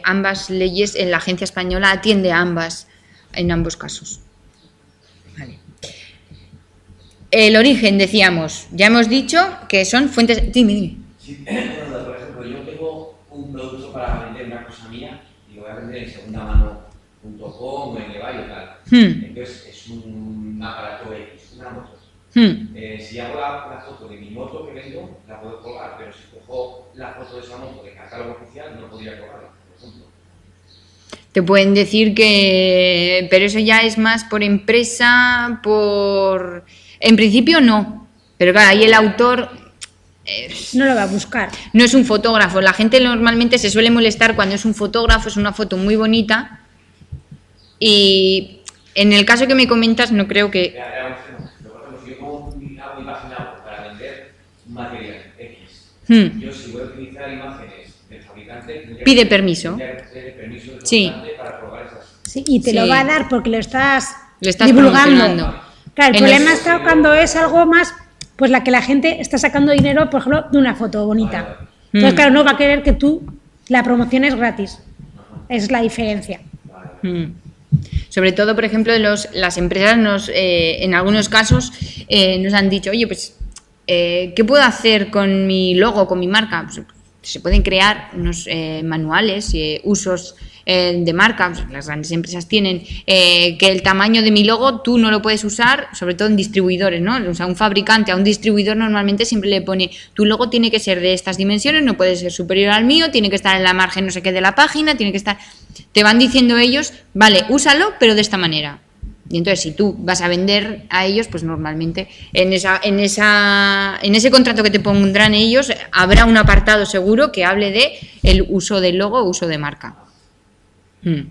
ambas leyes, en la agencia española atiende a ambas, en ambos casos. Vale. El origen, decíamos, ya hemos dicho que son fuentes... Dime. Sí, por ejemplo, yo tengo un producto para vender una cosa mía y lo voy a vender en segundamano.com o en eBay o tal. Entonces es un aparato X, una moto. Si hago la foto de mi moto que vendo, la puedo colgar, pero si cojo la foto de esa moto de catálogo oficial, no podría colgarla, por ejemplo. Te pueden decir que... Pero eso ya es más por empresa, por... En principio no, pero claro, ahí el autor... no lo va a buscar. No es un fotógrafo. La gente normalmente se suele molestar cuando es un fotógrafo, es una foto muy bonita. Y en el caso que me comentas, no creo que... Si yo hago imagen para vender un material X, yo si voy a utilizar imágenes del fabricante... Pide permiso. Pide permiso del Sí. fabricante para probar esas... Sí, y te lo va a dar porque lo estás divulgando. Promocionando. Claro, el problema está cuando es algo más, pues la que la gente está sacando dinero, por ejemplo, de una foto bonita. Entonces, claro, no va a querer que tú la promociones gratis. Es la diferencia. Sobre todo, por ejemplo, las empresas en algunos casos nos han dicho, oye, pues, ¿qué puedo hacer con mi logo, con mi marca? Pues, se pueden crear unos manuales, usos de marca, pues, las grandes empresas tienen, que el tamaño de mi logo tú no lo puedes usar, sobre todo en distribuidores, ¿no? O sea, un fabricante a un distribuidor normalmente siempre le pone, tu logo tiene que ser de estas dimensiones, no puede ser superior al mío, tiene que estar en la margen no sé qué de la página, tiene que estar... Te van diciendo ellos, vale, úsalo, pero de esta manera. Y entonces, si tú vas a vender a ellos, pues normalmente en ese contrato que te pondrán ellos habrá un apartado seguro que hable de el uso del logo o uso de marca.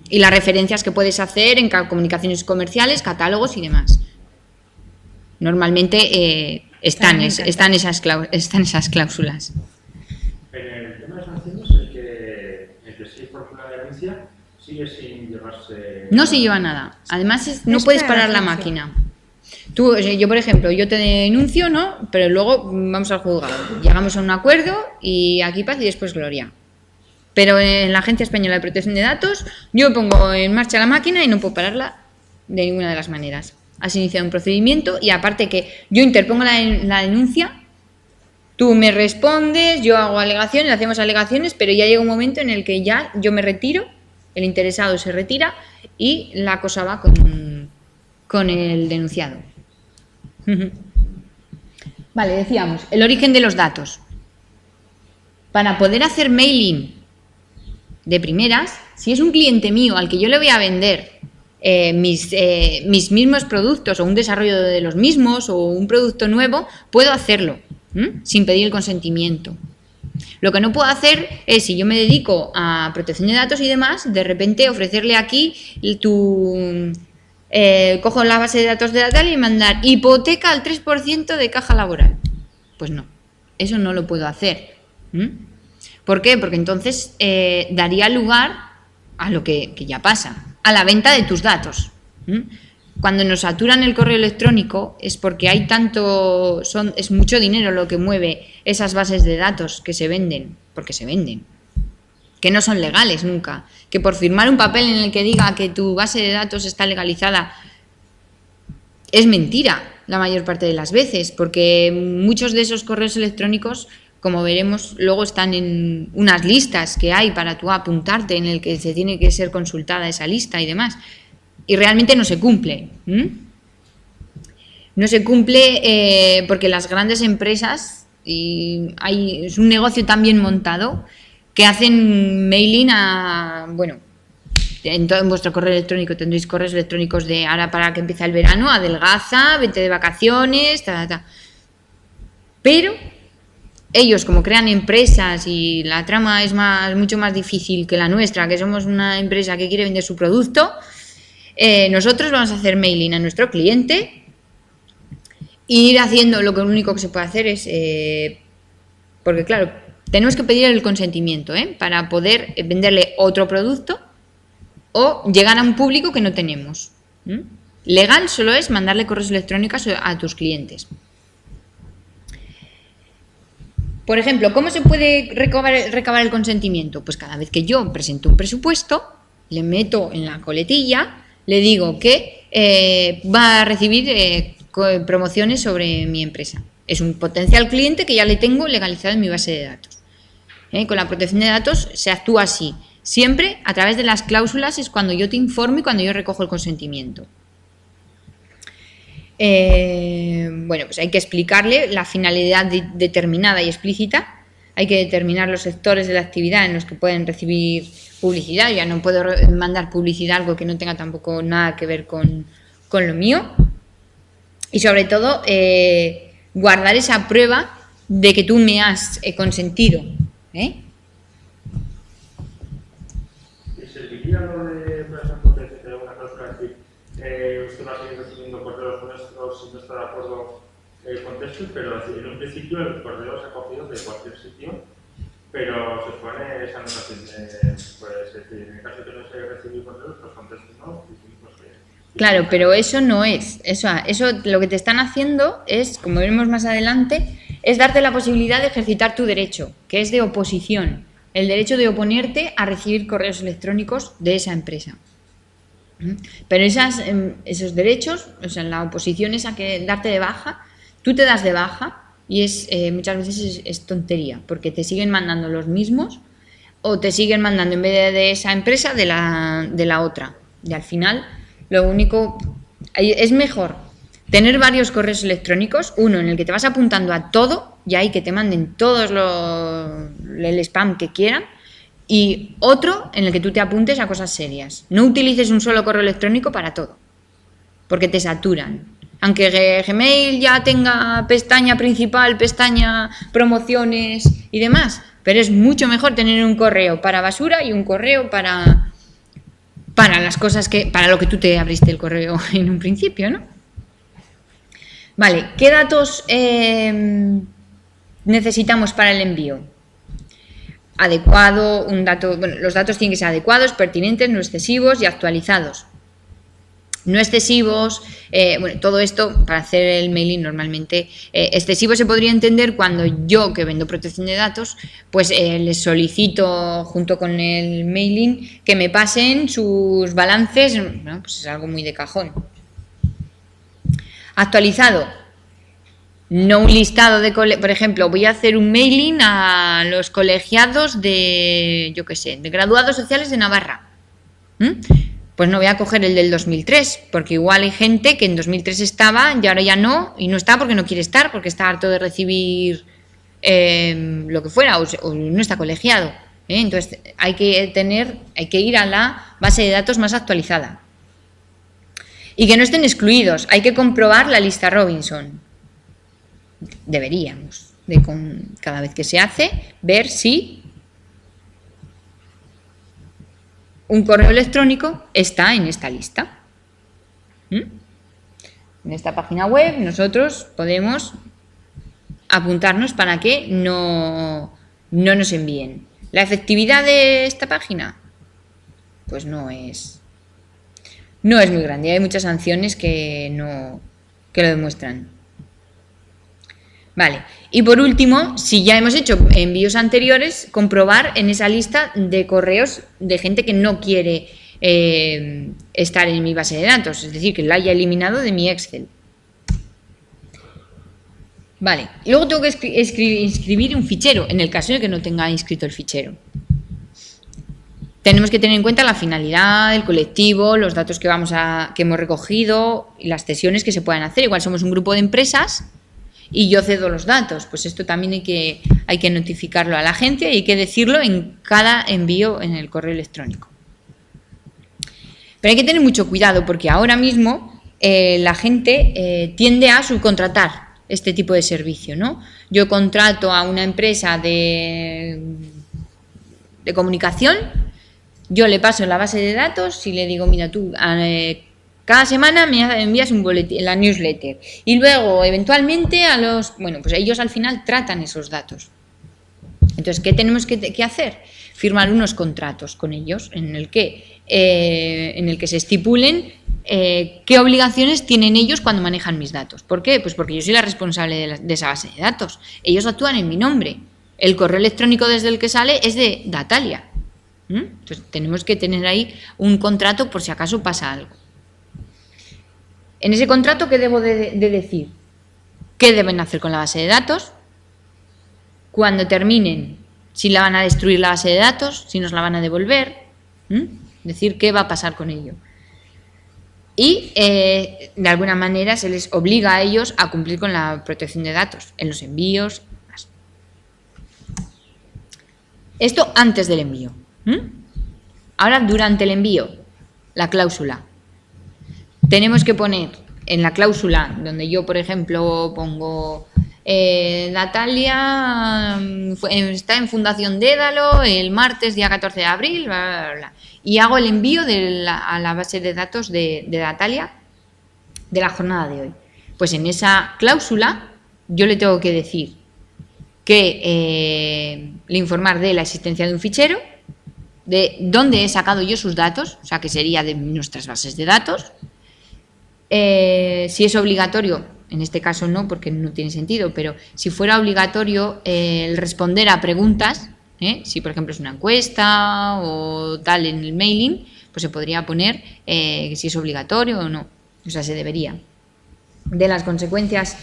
Y las referencias que puedes hacer en comunicaciones comerciales, catálogos y demás. Normalmente están esas cláusulas. En el tema de sanciones, el que sí por una denuncia sigue sin llevarse... No se lleva nada. Además, no puedes parar la máquina. Yo, por ejemplo, yo te denuncio, ¿no? Pero luego vamos al juzgado. Llegamos a un acuerdo y aquí paz y después gloria. Pero en la Agencia Española de Protección de Datos, yo pongo en marcha la máquina y no puedo pararla de ninguna de las maneras. Has iniciado un procedimiento y aparte que yo interpongo la denuncia, tú me respondes, yo hago alegaciones, hacemos alegaciones, pero ya llega un momento en el que ya yo me retiro, el interesado se retira y la cosa va con el denunciado. Vale, decíamos, el origen de los datos. Para poder hacer mailing de primeras, si es un cliente mío al que yo le voy a vender mis mismos productos o un desarrollo de los mismos o un producto nuevo, puedo hacerlo sin pedir el consentimiento. Lo que no puedo hacer es, si yo me dedico a protección de datos y demás, de repente ofrecerle aquí cojo la base de datos de Datalia y mandar hipoteca al 3% de caja laboral. Pues no, eso no lo puedo hacer. ¿Por qué? Porque entonces daría lugar a lo que ya pasa, a la venta de tus datos. Cuando nos saturan el correo electrónico es porque hay es mucho dinero lo que mueve esas bases de datos que se venden, porque se venden, que no son legales nunca, que por firmar un papel en el que diga que tu base de datos está legalizada es mentira la mayor parte de las veces, porque muchos de esos correos electrónicos, como veremos, luego están en unas listas que hay para tú apuntarte, en el que se tiene que ser consultada esa lista y demás. Y realmente no se cumple. No se cumple porque las grandes empresas, es un negocio tan bien montado, que hacen mailing en todo vuestro correo electrónico tendréis correos electrónicos de ahora para que empieza el verano, adelgaza, vete de vacaciones, Pero ellos, como crean empresas y la trama es mucho más difícil que la nuestra, que somos una empresa que quiere vender su producto, nosotros vamos a hacer mailing a nuestro cliente e ir haciendo lo único que se puede hacer es, porque claro, tenemos que pedir el consentimiento para poder venderle otro producto o llegar a un público que no tenemos. Legal solo es mandarle correos electrónicos a tus clientes. Por ejemplo, ¿cómo se puede recabar el consentimiento? Pues cada vez que yo presento un presupuesto, le meto en la coletilla, le digo que va a recibir promociones sobre mi empresa. Es un potencial cliente que ya le tengo legalizado en mi base de datos. Con la protección de datos se actúa así. Siempre a través de las cláusulas es cuando yo te informo y cuando yo recojo el consentimiento. Bueno, pues hay que explicarle la finalidad determinada y explícita. Hay que determinar los sectores de la actividad en los que pueden recibir publicidad. Yo ya no puedo mandar publicidad algo que no tenga tampoco nada que ver con lo mío. Y sobre todo, guardar esa prueba de que tú me has consentido. ¿Y serviría lo de, por ejemplo, que tenemos una cláusula decir, usted va a seguir recibiendo correos nuestros si no está de acuerdo con textos, pero en un principio el correo se ha cogido de cualquier sitio, pero se pone esa anotación, pues en el caso de que no se reciba correos, pues con textos no, pues que... Claro, pero eso no es, eso lo que te están haciendo es, como veremos más adelante, es darte la posibilidad de ejercitar tu derecho, que es de oposición, el derecho de oponerte a recibir correos electrónicos de esa empresa. Pero esos derechos, o sea, la oposición es a que darte de baja, tú te das de baja y muchas veces es tontería, porque te siguen mandando los mismos o te siguen mandando en vez de esa empresa de la otra. Y al final, lo único, es mejor tener varios correos electrónicos, uno en el que te vas apuntando a todo y ahí que te manden todos el spam que quieran, y otro en el que tú te apuntes a cosas serias. No utilices un solo correo electrónico para todo, porque te saturan. Aunque Gmail ya tenga pestaña principal, pestaña promociones y demás, pero es mucho mejor tener un correo para basura y un correo para las cosas para lo que tú te abriste el correo en un principio, ¿no? Vale, ¿qué datos necesitamos para el envío? Adecuado, los datos tienen que ser adecuados, pertinentes, no excesivos y actualizados. No excesivos, todo esto para hacer el mailing normalmente. Excesivo se podría entender cuando yo, que vendo protección de datos, pues les solicito junto con el mailing que me pasen sus balances, bueno, pues es algo muy de cajón. Actualizado, no un listado de, por ejemplo, voy a hacer un mailing a los colegiados de graduados sociales de Navarra. Pues no voy a coger el del 2003, porque igual hay gente que en 2003 estaba y ahora ya no, y no está porque no quiere estar, porque está harto de recibir lo que fuera, o no está colegiado. Entonces hay que ir a la base de datos más actualizada. Y que no estén excluidos, hay que comprobar la lista Robinson. Deberíamos, cada vez que se hace, ver si un correo electrónico está en esta lista. En esta página web nosotros podemos apuntarnos para que no nos envíen. ¿La efectividad de esta página? Pues no es muy grande. Hay muchas sanciones que lo demuestran. Vale. Y por último, si ya hemos hecho envíos anteriores, comprobar en esa lista de correos de gente que no quiere estar en mi base de datos, es decir, que la haya eliminado de mi Excel. Vale. Luego tengo que inscribir un fichero, en el caso de que no tenga inscrito el fichero. Tenemos que tener en cuenta la finalidad, el colectivo, los datos que hemos recogido y las cesiones que se puedan hacer. Igual somos un grupo de empresas y yo cedo los datos, pues esto también hay que notificarlo a la gente y hay que decirlo en cada envío en el correo electrónico. Pero hay que tener mucho cuidado porque ahora mismo la gente tiende a subcontratar este tipo de servicio, ¿no? Yo contrato a una empresa de comunicación, yo le paso la base de datos y le digo, mira, tú cada semana me envías un boletín, la newsletter, y luego eventualmente bueno, pues ellos al final tratan esos datos. Entonces, ¿qué tenemos que hacer? Firmar unos contratos con ellos en el que se estipulen qué obligaciones tienen ellos cuando manejan mis datos. ¿Por qué? Pues porque yo soy la responsable de esa base de datos. Ellos actúan en mi nombre. El correo electrónico desde el que sale es de Datalia. Entonces, tenemos que tener ahí un contrato por si acaso pasa algo. En ese contrato, ¿qué debo de decir? ¿Qué deben hacer con la base de datos? Cuando terminen, si la van a destruir la base de datos, si nos la van a devolver, decir qué va a pasar con ello. Y de alguna manera se les obliga a ellos a cumplir con la protección de datos en los envíos. Esto antes del envío. Ahora, durante el envío, la cláusula. Tenemos que poner en la cláusula, donde yo, por ejemplo, pongo Natalia está en Fundación Dédalo el martes, día 14 de abril, bla, bla, bla, y hago el envío a la base de datos de Natalia de la jornada de hoy. Pues en esa cláusula yo le tengo que decir que le informar de la existencia de un fichero, de dónde he sacado yo sus datos, o sea que sería de nuestras bases de datos. Si es obligatorio, en este caso no, porque no tiene sentido, pero si fuera obligatorio el responder a preguntas, si por ejemplo es una encuesta o tal en el mailing, pues se podría poner si es obligatorio o no, o sea, se debería. De las consecuencias,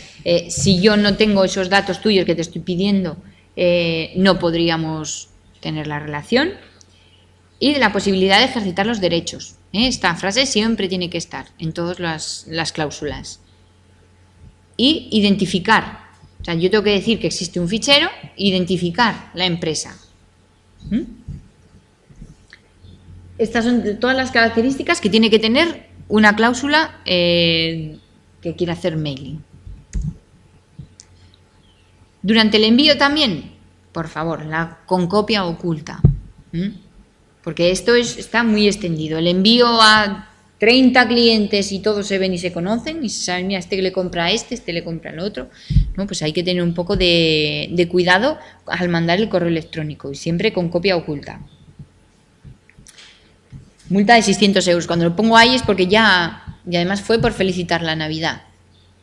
si yo no tengo esos datos tuyos que te estoy pidiendo, no podríamos tener la relación. Y de la posibilidad de ejercitar los derechos. Esta frase siempre tiene que estar en todas las cláusulas. Y identificar. O sea, yo tengo que decir que existe un fichero, identificar la empresa. Estas son todas las características que tiene que tener una cláusula que quiera hacer mailing. Durante el envío también, por favor, con copia oculta. Porque esto está muy extendido. El envío a 30 clientes y todos se ven y se conocen y se saben, mira, este le compra a este le compra al otro. No, pues hay que tener un poco de cuidado al mandar el correo electrónico y siempre con copia oculta. Multa de 600 euros. Cuando lo pongo ahí es porque y además fue por felicitar la Navidad.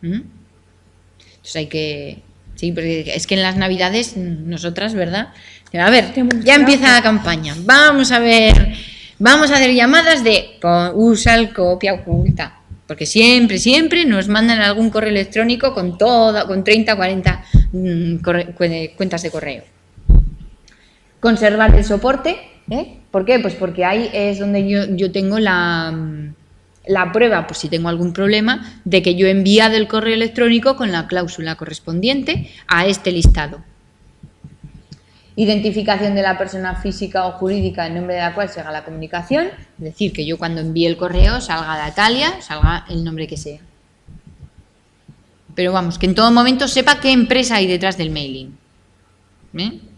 Entonces hay que... Sí, porque es que en las Navidades nosotras, ¿verdad? A ver, ya empieza la campaña. Vamos a hacer llamadas de usa el copia oculta. Porque siempre nos mandan algún correo electrónico con 30 o 40 cuentas de correo. Conservar el soporte. ¿Por qué? Pues porque ahí es donde yo tengo la prueba, pues si tengo algún problema, de que yo he enviado el correo electrónico con la cláusula correspondiente a este listado. Identificación de la persona física o jurídica en nombre de la cual se haga la comunicación, es decir, que yo cuando envíe el correo salga Natalia, salga el nombre que sea. Pero vamos, que en todo momento sepa qué empresa hay detrás del mailing.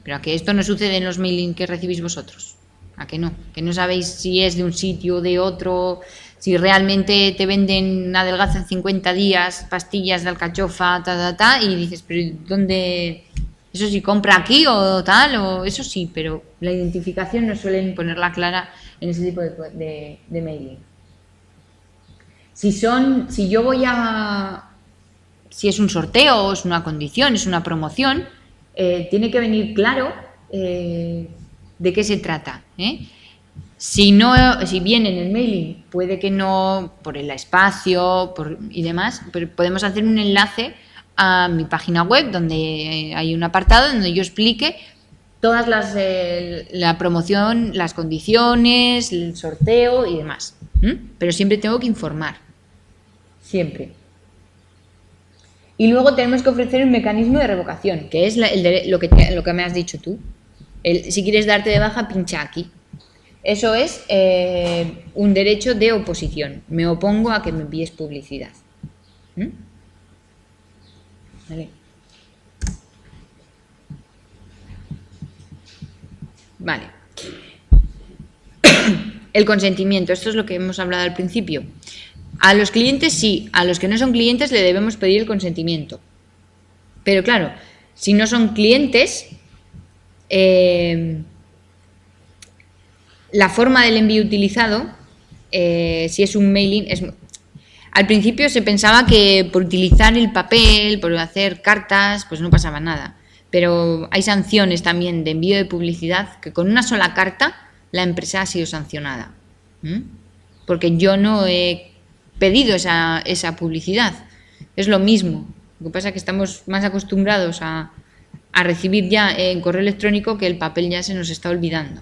Pero a que esto no sucede en los mailing que recibís vosotros. ¿A que no? Que no sabéis si es de un sitio o de otro, si realmente te venden adelgaza en 50 días, pastillas de alcachofa, y dices, pero ¿dónde...? Eso sí, compra aquí o tal, o eso sí, pero la identificación no suelen ponerla clara en ese tipo de mailing. Si es un sorteo, o es una condición, es una promoción, tiene que venir claro de qué se trata. Si viene en el mailing, puede que no, por el espacio y demás, pero podemos hacer un enlace a mi página web donde hay un apartado donde yo explique todas la promoción, las condiciones, el sorteo y demás. Pero siempre tengo que informar. Siempre. Y luego tenemos que ofrecer un mecanismo de revocación, que es lo que me has dicho tú. Si quieres darte de baja, pincha aquí. Eso es un derecho de oposición. Me opongo a que me envíes publicidad. ¿Vale? Vale. El consentimiento, esto es lo que hemos hablado al principio. A los clientes sí, a los que no son clientes le debemos pedir el consentimiento. Pero claro, si no son clientes, la forma del envío utilizado, si es un mailing, al principio se pensaba que por utilizar el papel, por hacer cartas, pues no pasaba nada. Pero hay sanciones también de envío de publicidad que con una sola carta la empresa ha sido sancionada. Porque yo no he pedido esa publicidad. Es lo mismo. Lo que pasa es que estamos más acostumbrados a recibir ya en correo electrónico que el papel ya se nos está olvidando.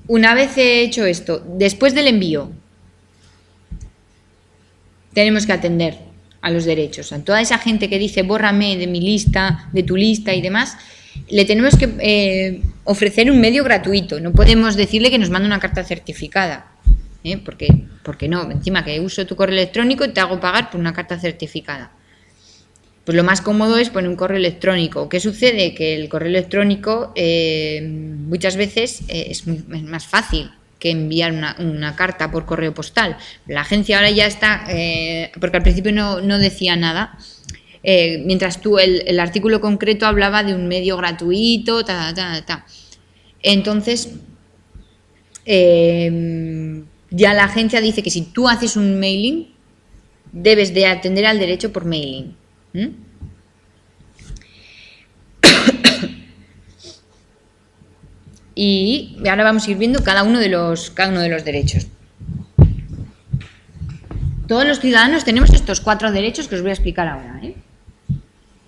Una vez he hecho esto, después del envío, tenemos que atender a los derechos. A toda esa gente que dice bórrame de mi lista, de tu lista y demás, le tenemos que ofrecer un medio gratuito. No podemos decirle que nos mande una carta certificada. Porque no, encima que uso tu correo electrónico te hago pagar por una carta certificada. Pues lo más cómodo es poner un correo electrónico. ¿Qué sucede? Que el correo electrónico muchas veces es más fácil que enviar una carta por correo postal. La agencia ahora ya está, porque al principio no decía nada, mientras tú el artículo concreto hablaba de un medio gratuito, Entonces, ya la agencia dice que si tú haces un mailing, debes de atender al derecho por mailing. Y ahora vamos a ir viendo cada uno de los derechos. Todos los ciudadanos tenemos estos 4 derechos que os voy a explicar ahora.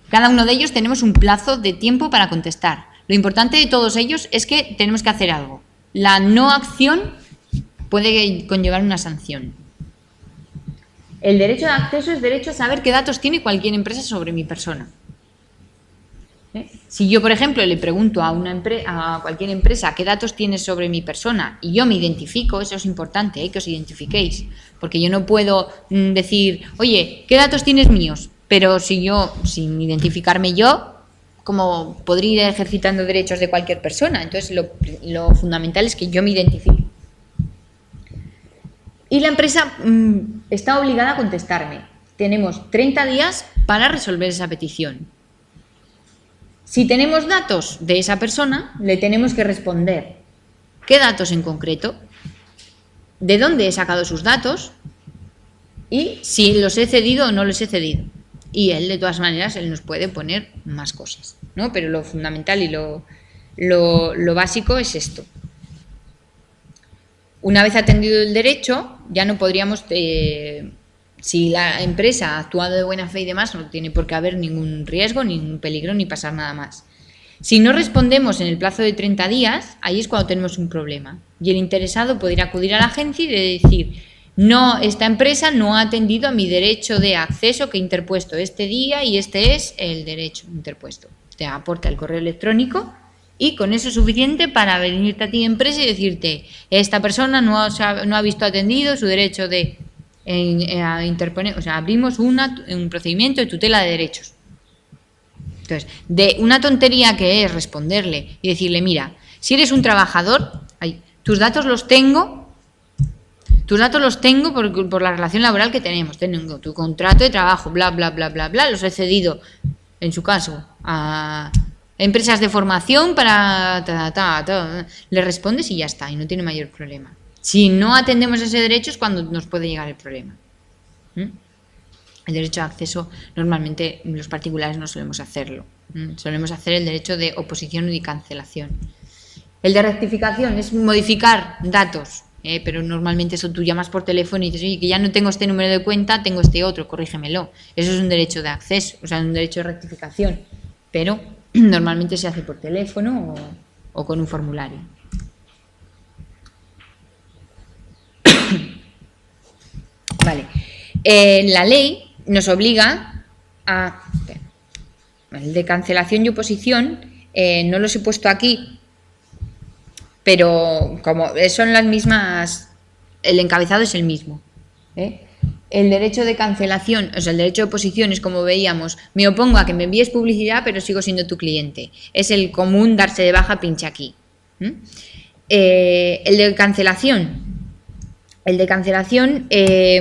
Cada uno de ellos tenemos un plazo de tiempo para contestar. Lo importante de todos ellos es que tenemos que hacer algo. La no acción puede conllevar una sanción. El derecho de acceso es derecho a saber qué datos tiene cualquier empresa sobre mi persona. Si yo, por ejemplo, le pregunto a cualquier empresa qué datos tienes sobre mi persona y yo me identifico, eso es importante, que os identifiquéis, porque yo no puedo decir, oye, ¿qué datos tienes míos? Pero sin identificarme yo, ¿cómo podría ir ejercitando derechos de cualquier persona? Entonces, lo fundamental es que yo me identifique. Y la empresa está obligada a contestarme. Tenemos 30 días para resolver esa petición. Si tenemos datos de esa persona, le tenemos que responder qué datos en concreto, de dónde he sacado sus datos y si los he cedido o no los he cedido. Y él, de todas maneras, él nos puede poner más cosas, ¿no? Pero lo fundamental y lo básico es esto. Una vez atendido el derecho, ya no podríamos... si la empresa ha actuado de buena fe y demás, no tiene por qué haber ningún riesgo, ningún peligro, ni pasar nada más. Si no respondemos en el plazo de 30 días, ahí es cuando tenemos un problema. Y el interesado podría acudir a la agencia y decir, no, esta empresa no ha atendido a mi derecho de acceso que he interpuesto este día y este es el derecho interpuesto. Te aporta el correo electrónico y con eso es suficiente para venirte a ti empresa y decirte, esta persona no ha visto atendido su derecho de... interponer, o sea, abrimos un procedimiento de tutela de derechos. Entonces, de una tontería que es responderle y decirle, mira, si eres un trabajador, tus datos los tengo por la relación laboral que tenemos, tengo tu contrato de trabajo, bla, bla, bla, bla, bla, los he cedido, en su caso, a empresas de formación para... le respondes y ya está, y no tiene mayor problema. Si no atendemos ese derecho es cuando nos puede llegar el problema. El derecho de acceso, normalmente los particulares no solemos hacerlo. Solemos hacer el derecho de oposición y cancelación. El de rectificación es modificar datos, pero normalmente eso tú llamas por teléfono y dices, oye, que ya no tengo este número de cuenta, tengo este otro, corrígemelo. Eso es un derecho de acceso, o sea, un derecho de rectificación. Pero normalmente se hace por teléfono o con un formulario. Vale. La ley nos obliga a... El de cancelación y oposición no los he puesto aquí, pero como son las mismas, el encabezado es el mismo, ¿eh? El derecho de cancelación, o sea, el derecho de oposición es como veíamos, me opongo a que me envíes publicidad, pero sigo siendo tu cliente. Es el común darse de baja, pincha aquí. El de cancelación. El de cancelación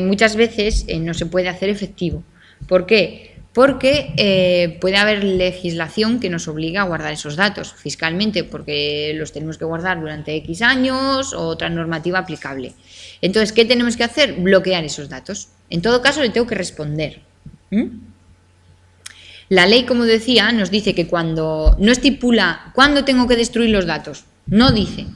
muchas veces no se puede hacer efectivo. ¿Por qué? Porque puede haber legislación que nos obliga a guardar esos datos fiscalmente, porque los tenemos que guardar durante X años o otra normativa aplicable. Entonces, ¿qué tenemos que hacer? Bloquear esos datos. En todo caso, le tengo que responder. La ley, como decía, nos dice que cuando no estipula cuándo tengo que destruir los datos, no dice.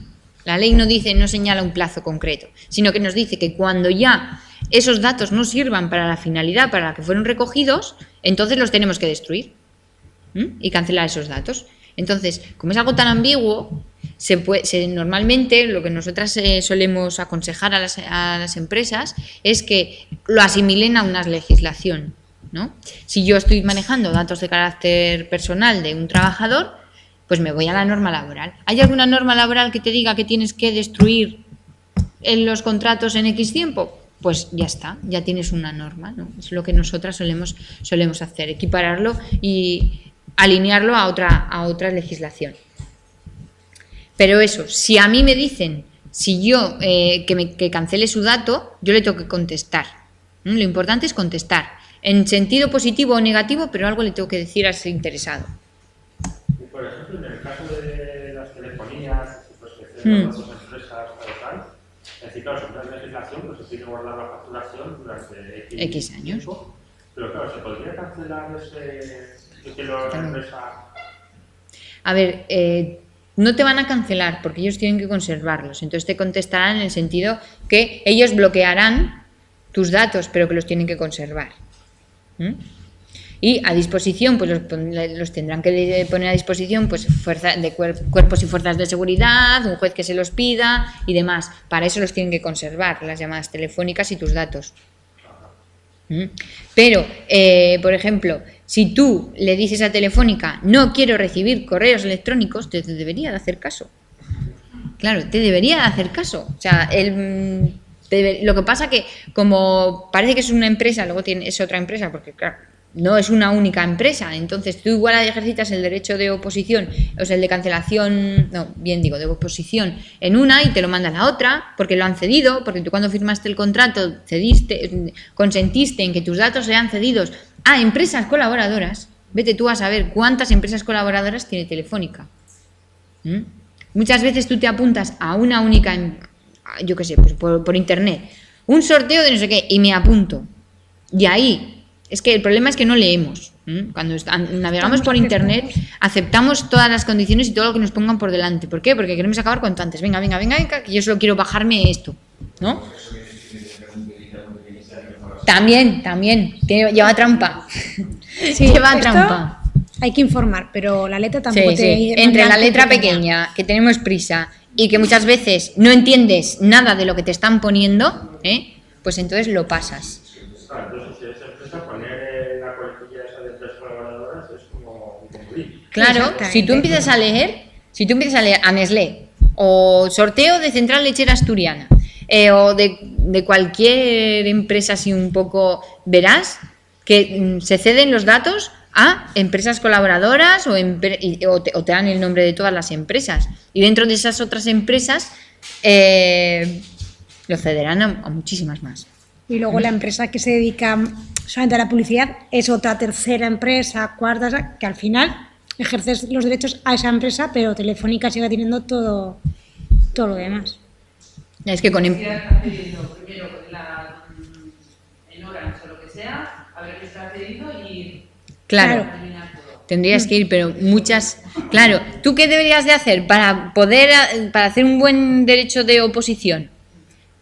La ley no dice, no señala un plazo concreto, sino que nos dice que cuando ya esos datos no sirvan para la finalidad para la que fueron recogidos, entonces los tenemos que destruir y cancelar esos datos. Entonces, como es algo tan ambiguo, normalmente lo que nosotras solemos aconsejar a las empresas es que lo asimilen a una legislación, ¿no? Si yo estoy manejando datos de carácter personal de un trabajador, pues me voy a la norma laboral. ¿Hay alguna norma laboral que te diga que tienes que destruir en los contratos en X tiempo? Pues ya está, ya tienes una norma, ¿no? Es lo que nosotras solemos hacer, equipararlo y alinearlo a otra legislación. Pero eso, si a mí me dicen, si yo que cancele su dato, yo le tengo que contestar. Lo importante es contestar, en sentido positivo o negativo, pero algo le tengo que decir a ese interesado. Y por ejemplo, en el caso de las telefonías, pues que tienen las dos empresas tal, es decir, claro, según la legislación, pues se tiene que guardar la facturación durante X años. Tiempo, pero claro, ¿se podría cancelar que la empresa? A ver, no te van a cancelar porque ellos tienen que conservarlos. Entonces te contestarán en el sentido que ellos bloquearán tus datos, pero que los tienen que conservar. Y a disposición, pues los tendrán que poner a disposición pues cuerpos y fuerzas de seguridad, un juez que se los pida y demás. Para eso los tienen que conservar, las llamadas telefónicas y tus datos. Pero, por ejemplo, si tú le dices a Telefónica, no quiero recibir correos electrónicos, te debería de hacer caso. Claro, te debería de hacer caso. O sea, lo que pasa que como parece que es una empresa, luego es otra empresa, porque claro, no es una única empresa, entonces tú igual ejercitas el derecho de oposición, o sea, el de cancelación, de oposición en una y te lo mandan a la otra, porque lo han cedido, porque tú cuando firmaste el contrato consentiste en que tus datos sean cedidos a empresas colaboradoras. Vete tú a saber cuántas empresas colaboradoras tiene Telefónica. Muchas veces tú te apuntas a una única, yo qué sé, pues por internet, un sorteo de no sé qué, y me apunto. Y ahí, es que el problema es que no leemos. Cuando navegamos por internet, aceptamos todas las condiciones y todo lo que nos pongan por delante. ¿Por qué? Porque queremos acabar cuanto antes. Venga, que yo solo quiero bajarme esto, ¿no? También, lleva trampa. Sí, lleva trampa. Hay que informar, pero la letra tampoco te... Entre la letra pequeña, que tenemos prisa, y que muchas veces no entiendes nada de lo que te están poniendo, pues entonces lo pasas. Entonces, si esa empresa poner la coletilla esa de tres colaboradoras es como incumplir. Claro, si tú empiezas a leer a Nestlé, o sorteo de Central Lechera Asturiana, o de cualquier empresa así un poco, verás que se ceden los datos a empresas colaboradoras o te dan el nombre de todas las empresas. Y dentro de esas otras empresas lo cederán a muchísimas más. Y luego la empresa que se dedica solamente a la publicidad es otra tercera empresa, cuarta, que al final ejerces los derechos a esa empresa, pero Telefónica sigue teniendo todo lo demás. Es que con está cediendo primero en Orange o lo que sea, a ver qué está cediendo y... Claro. Tendrías que ir, pero muchas... Claro, ¿tú qué deberías de hacer para hacer un buen derecho de oposición?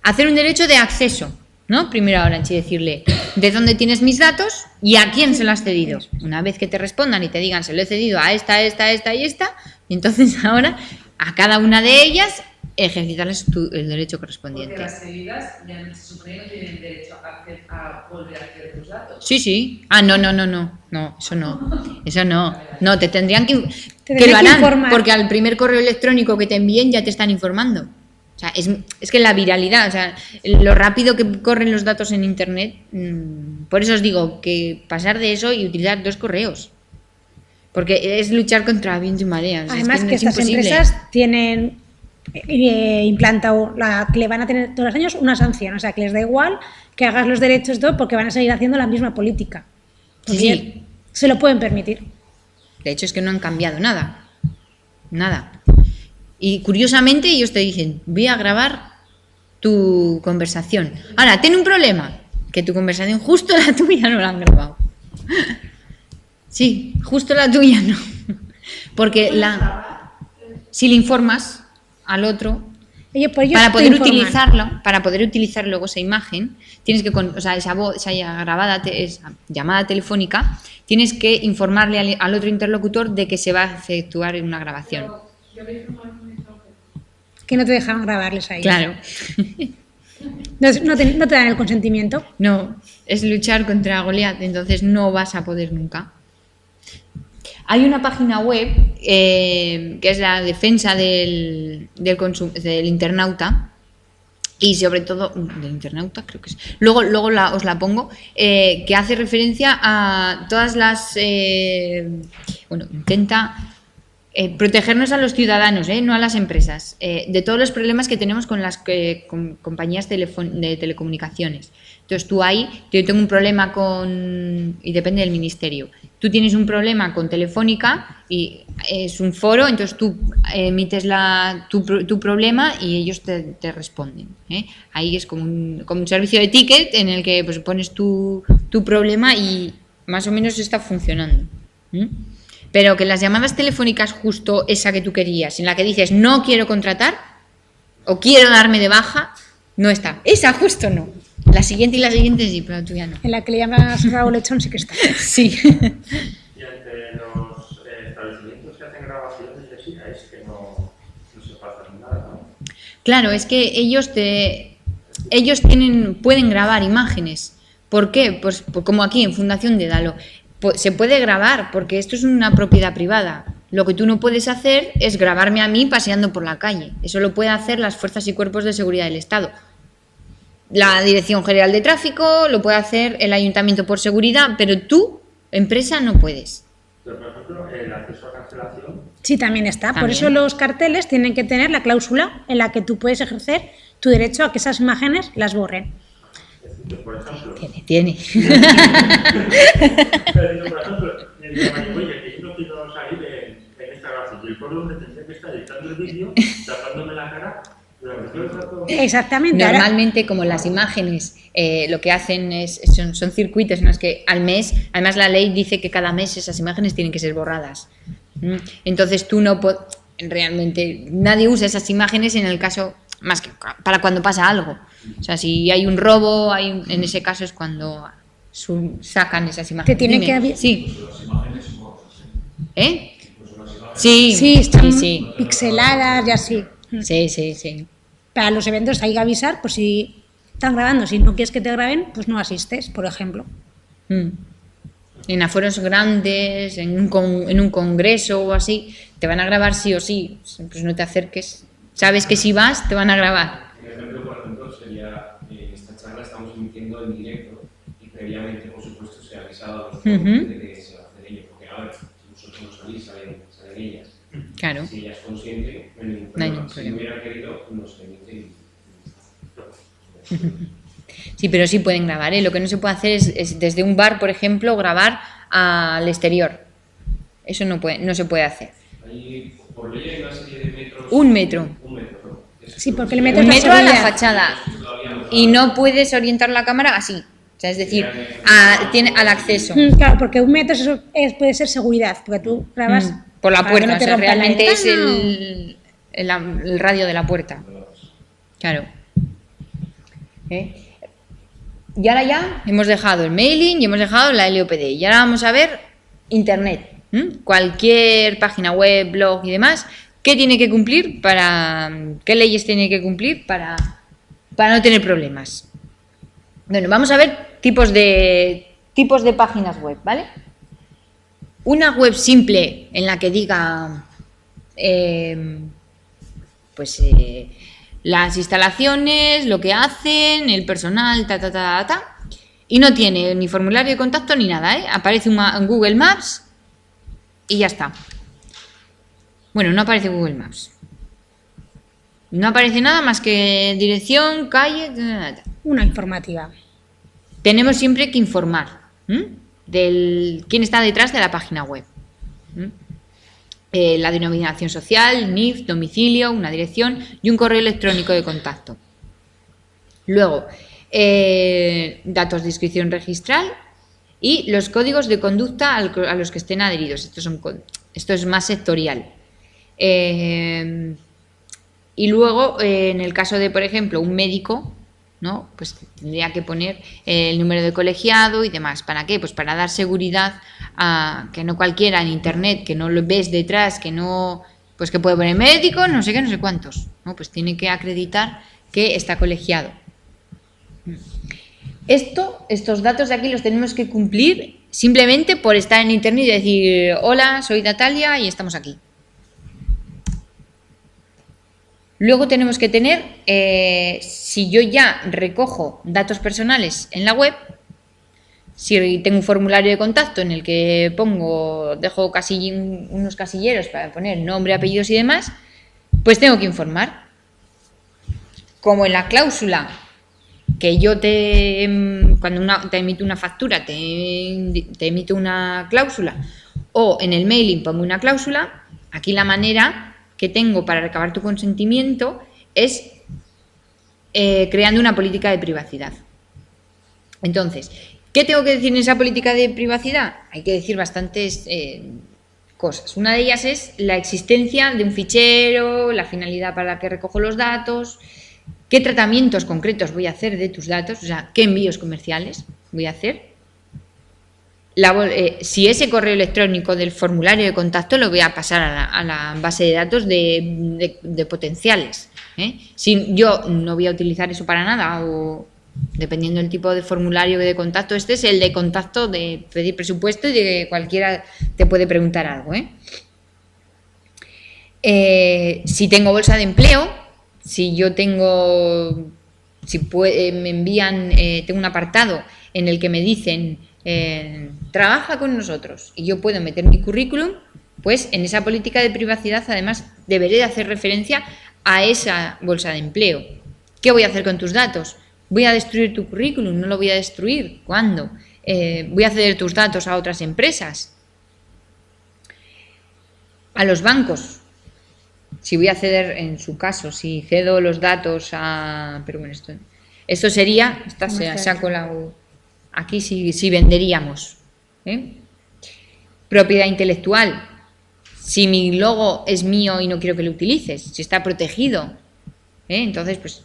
Hacer un derecho de acceso, ¿no? Primero a Orange y decirle de dónde tienes mis datos y a quién se lo has cedido. Una vez que te respondan y te digan se lo he cedido a esta y esta, y entonces ahora a cada una de ellas ejercitarles el derecho correspondiente. Porque las seguidas ya se supone que no tienen derecho a volver a acceder a tus datos. Sí. Ah, no, eso no. Eso no. No, te tendrían que tendrían lo harán, informar. porque al primer correo electrónico que te envíen ya te están informando. O sea, es que la viralidad, o sea, lo rápido que corren los datos en Internet, por eso os digo que pasar de eso y utilizar 2 correos. Porque es luchar contra viento y marea. O sea, Además es que es estas imposible. empresas tienen implantado que le van a tener todos los años una sanción, o sea que les da igual que hagas los derechos todo porque van a seguir haciendo la misma política. Sí. Se lo pueden permitir. De hecho, es que no han cambiado nada. Nada. Y curiosamente ellos te dicen, voy a grabar tu conversación. Ahora, tiene un problema, que tu conversación, justo la tuya, no la han grabado. Sí, justo la tuya no. Porque si le informas al otro, para poder utilizar luego esa imagen, tienes que, o sea, esa voz, esa llamada telefónica, tienes que informarle al otro interlocutor de que se va a efectuar una grabación. Que no te dejaban grabarles ahí. Claro. No te dan el consentimiento. No, es luchar contra Goliat, entonces no vas a poder nunca. Hay una página web que es la defensa del internauta y sobre todo del internauta, creo que es. Luego os la pongo, que hace referencia a todas las intenta protegernos a los ciudadanos, no a las empresas, de todos los problemas que tenemos con las con compañías de telecomunicaciones. Entonces tú ahí, yo tengo un problema y depende del ministerio, tú tienes un problema con Telefónica y es un foro, entonces tú emites tu problema y ellos te responden. Ahí es como un servicio de ticket en el que pues, pones tu problema y más o menos está funcionando. Pero que las llamadas telefónicas, justo esa que tú querías, en la que dices no quiero contratar o quiero darme de baja, no está. Esa justo no. La siguiente y la siguiente sí, pero tú ya no. En la que le llamas Raúl Lechón sí que está. Sí. Y entre los establecimientos que hacen grabaciones de SIGA es que no se pasa nada, ¿no? Claro, es que ellos pueden grabar imágenes. ¿Por qué? Pues como aquí en Fundación Dédalo. Se puede grabar porque esto es una propiedad privada. Lo que tú no puedes hacer es grabarme a mí paseando por la calle. Eso lo pueden hacer las fuerzas y cuerpos de seguridad del Estado. La Dirección General de Tráfico lo puede hacer el Ayuntamiento por seguridad, pero tú, empresa, no puedes. Pero, por ejemplo, el acceso a cancelación. Sí, también está. También. Por eso los carteles tienen que tener la cláusula en la que tú puedes ejercer tu derecho a que esas imágenes las borren. Por ejemplo, Tiene. por ejemplo, oye, que yo no quiero salir en esta grabación. Y el foro donde tendría que estar editando el vídeo, tapándome la cara durante todo el rato. Exactamente. Normalmente, como las imágenes lo que hacen son circuitos en los que al mes, además la ley dice que cada mes esas imágenes tienen que ser borradas. Entonces tú no puedes, realmente nadie usa esas imágenes en el caso, más que para cuando pasa algo. O sea, si hay un robo, en ese caso es cuando sacan esas imágenes. Te tienen que Sí. ¿Eh? Sí, Sí, están sí. pixeladas y así. Sí. Para los eventos hay que avisar, pues si están grabando, si no quieres que te graben, pues no asistes, por ejemplo. En aforos grandes, en un congreso o así, te van a grabar sí o sí. Pues no te acerques. Sabes que si vas, te van a grabar. Por ejemplo, sería esta charla estamos emitiendo en directo y previamente, por supuesto, se ha avisado a los jóvenes de que se va a hacer ello, porque ahora, si vosotros no salís, salen ellas. Claro. Si ella es consciente, no hay ningún problema. Si no hubiera querido, no se emite. Sí, pero sí pueden grabar, Lo que no se puede hacer es desde un bar, por ejemplo, grabar al exterior. Eso no se puede hacer. Hay, por ley, hay una serie de metros. Un metro. Un metro, ¿no? Sí, porque el metro Un es metro a la seguridad. fachada. Y no puedes orientar la cámara así. O sea, es decir, al acceso. Claro, porque un metro puede ser seguridad, porque tú grabas Por la para que puerta, no te o sea, rompa la realmente es ventana. el radio de la puerta. Claro. Y ahora ya hemos dejado el mailing y hemos dejado la LOPD. Y ahora vamos a ver Internet. Cualquier página web, blog y demás ¿qué tiene que cumplir qué leyes tiene que cumplir para no tener problemas? Bueno, vamos a ver tipos de páginas web, ¿vale? Una web simple en la que diga las instalaciones, lo que hacen, el personal, y no tiene ni formulario de contacto ni nada, ¿eh? Aparece en Google Maps y ya está. Bueno, no aparece Google Maps. No aparece nada más que dirección, calle... Una informativa. Tenemos siempre que informar del quién está detrás de la página web. La denominación social, NIF, domicilio, una dirección y un correo electrónico de contacto. Luego, datos de inscripción registral y los códigos de conducta a los que estén adheridos. Esto es más sectorial. Y luego, en el caso de, por ejemplo, un médico, ¿no? Pues tendría que poner el número de colegiado y demás. ¿Para qué? Pues para dar seguridad a que no cualquiera en internet, que no lo ves detrás, que no, pues que puede poner médico, no sé qué, no sé cuántos, ¿no? Pues tiene que acreditar que está colegiado. Estos datos de aquí los tenemos que cumplir simplemente por estar en internet y decir: hola, soy Natalia y estamos aquí. Luego tenemos que tener, si yo ya recojo datos personales en la web, si tengo un formulario de contacto en el que dejo unos casilleros para poner nombre, apellidos y demás, pues tengo que informar. Como en la cláusula, que yo cuando te emito una factura, te emito una cláusula, o en el mailing pongo una cláusula, aquí la manera que tengo para recabar tu consentimiento es creando una política de privacidad. Entonces, ¿qué tengo que decir en esa política de privacidad? Hay que decir bastantes cosas. Una de ellas es la existencia de un fichero, la finalidad para la que recojo los datos, qué tratamientos concretos voy a hacer de tus datos, o sea, qué envíos comerciales voy a hacer. Si ese correo electrónico del formulario de contacto lo voy a pasar a la base de datos de potenciales. Si yo no voy a utilizar eso para nada, o dependiendo del tipo de formulario de contacto, este es el de contacto de pedir presupuesto y de cualquiera te puede preguntar algo. Si tengo bolsa de empleo, tengo un apartado en el que me dicen trabaja con nosotros y yo puedo meter mi currículum, pues en esa política de privacidad además deberé de hacer referencia a esa bolsa de empleo. ¿Qué voy a hacer con tus datos? ¿Voy a destruir tu currículum? ¿No lo voy a destruir? ¿Cuándo? ¿Voy a ceder tus datos a otras empresas? A los bancos. Si voy a ceder, en su caso, si cedo los datos a... Pero bueno, esto sería... se ha colado... Aquí sí venderíamos. Propiedad intelectual. Si mi logo es mío y no quiero que lo utilices, si está protegido, entonces pues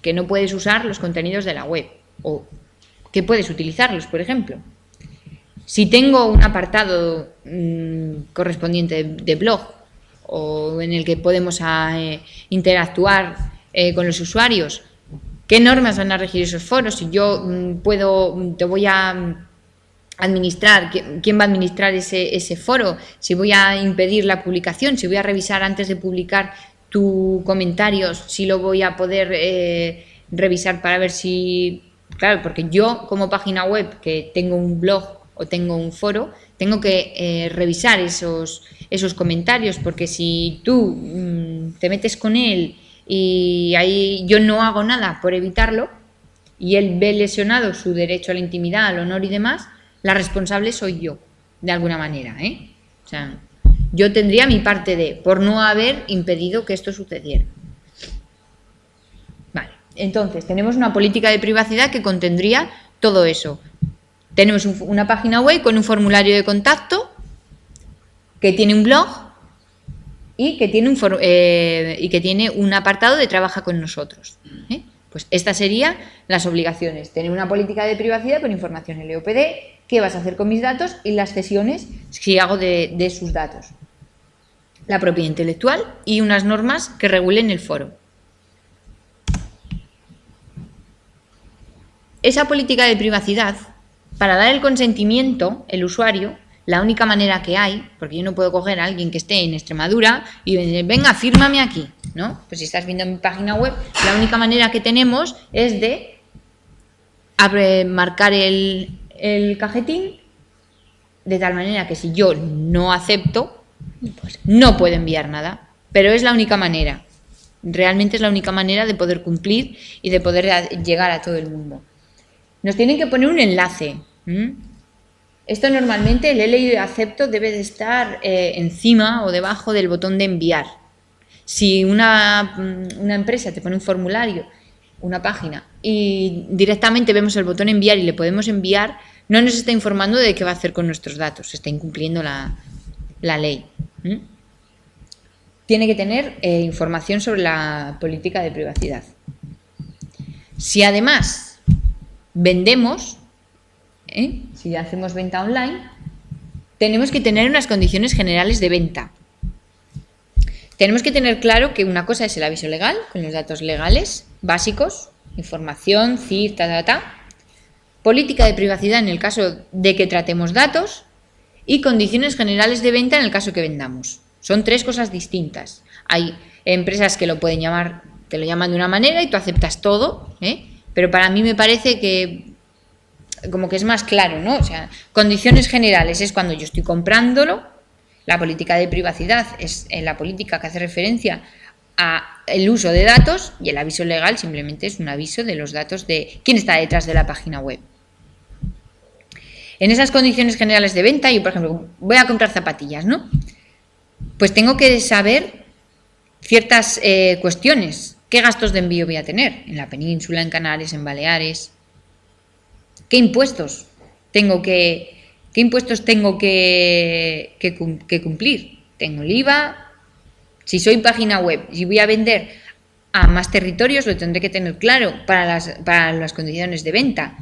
que no puedes usar los contenidos de la web o que puedes utilizarlos, por ejemplo. Si tengo un apartado correspondiente de blog o en el que podemos interactuar con los usuarios, ¿qué normas van a regir esos foros? Si yo te voy a administrar, ¿quién va a administrar ese foro? Si voy a impedir la publicación, si voy a revisar antes de publicar tu comentario, si lo voy a poder revisar para ver si... Claro, porque yo como página web que tengo un blog o tengo un foro, tengo que revisar esos comentarios, porque si tú te metes con él y ahí yo no hago nada por evitarlo y él ve lesionado su derecho a la intimidad, al honor y demás, la responsable soy yo, de alguna manera, O sea, yo tendría mi parte por no haber impedido que esto sucediera. Vale, entonces tenemos una política de privacidad que contendría todo eso. Tenemos una página web con un formulario de contacto que tiene un blog y que tiene un apartado de trabaja con nosotros. Pues estas serían las obligaciones. Tener una política de privacidad con información LOPD, qué vas a hacer con mis datos y las cesiones si hago de sus datos. la propiedad intelectual y unas normas que regulen el foro. Esa política de privacidad, para dar el consentimiento, el usuario, la única manera que hay, porque yo no puedo coger a alguien que esté en Extremadura y decir, venga, fírmame aquí, ¿no? Pues si estás viendo mi página web, la única manera que tenemos es de marcar el cajetín, de tal manera que si yo no acepto, pues no puedo enviar nada. Pero es la única manera, realmente es la única manera de poder cumplir y de poder llegar a todo el mundo. Nos tienen que poner un enlace. Esto normalmente, el he leído y acepto, debe de estar encima o debajo del botón de enviar. Si una empresa te pone un formulario, una página, y directamente vemos el botón enviar y le podemos enviar, no nos está informando de qué va a hacer con nuestros datos, se está incumpliendo la ley. Tiene que tener información sobre la política de privacidad. Si además vendemos, si hacemos venta online, tenemos que tener unas condiciones generales de venta. Tenemos que tener claro que una cosa es el aviso legal, con los datos legales básicos, información, CIF, política de privacidad en el caso de que tratemos datos y condiciones generales de venta en el caso que vendamos. Son tres cosas distintas. Hay empresas que lo pueden llamar, te lo llaman de una manera y tú aceptas todo, pero para mí me parece que como que es más claro, ¿no? O sea, condiciones generales es cuando yo estoy comprándolo, la política de privacidad es la política que hace referencia a el uso de datos y el aviso legal simplemente es un aviso de los datos de quién está detrás de la página web. En esas condiciones generales de venta, yo por ejemplo voy a comprar zapatillas, ¿no? Pues tengo que saber ciertas cuestiones. ¿Qué gastos de envío voy a tener? En la península, en Canarias, en Baleares. ¿Qué impuestos tengo que cumplir? Tengo el IVA. Si soy página web y voy a vender a más territorios, lo tendré que tener claro para las condiciones de venta.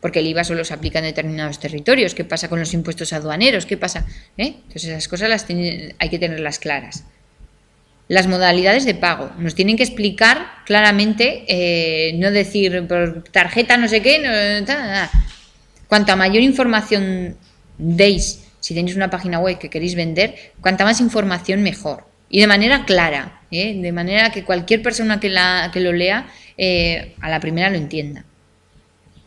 Porque el IVA solo se aplica en determinados territorios. ¿Qué pasa con los impuestos aduaneros? ¿Qué pasa? Entonces esas cosas hay que tenerlas claras. Las modalidades de pago. Nos tienen que explicar claramente, no decir por tarjeta no sé qué. No. Cuanta mayor información deis, si tenéis una página web que queréis vender, cuanta más información mejor. Y de manera clara, de manera que cualquier persona que lo lea a la primera lo entienda.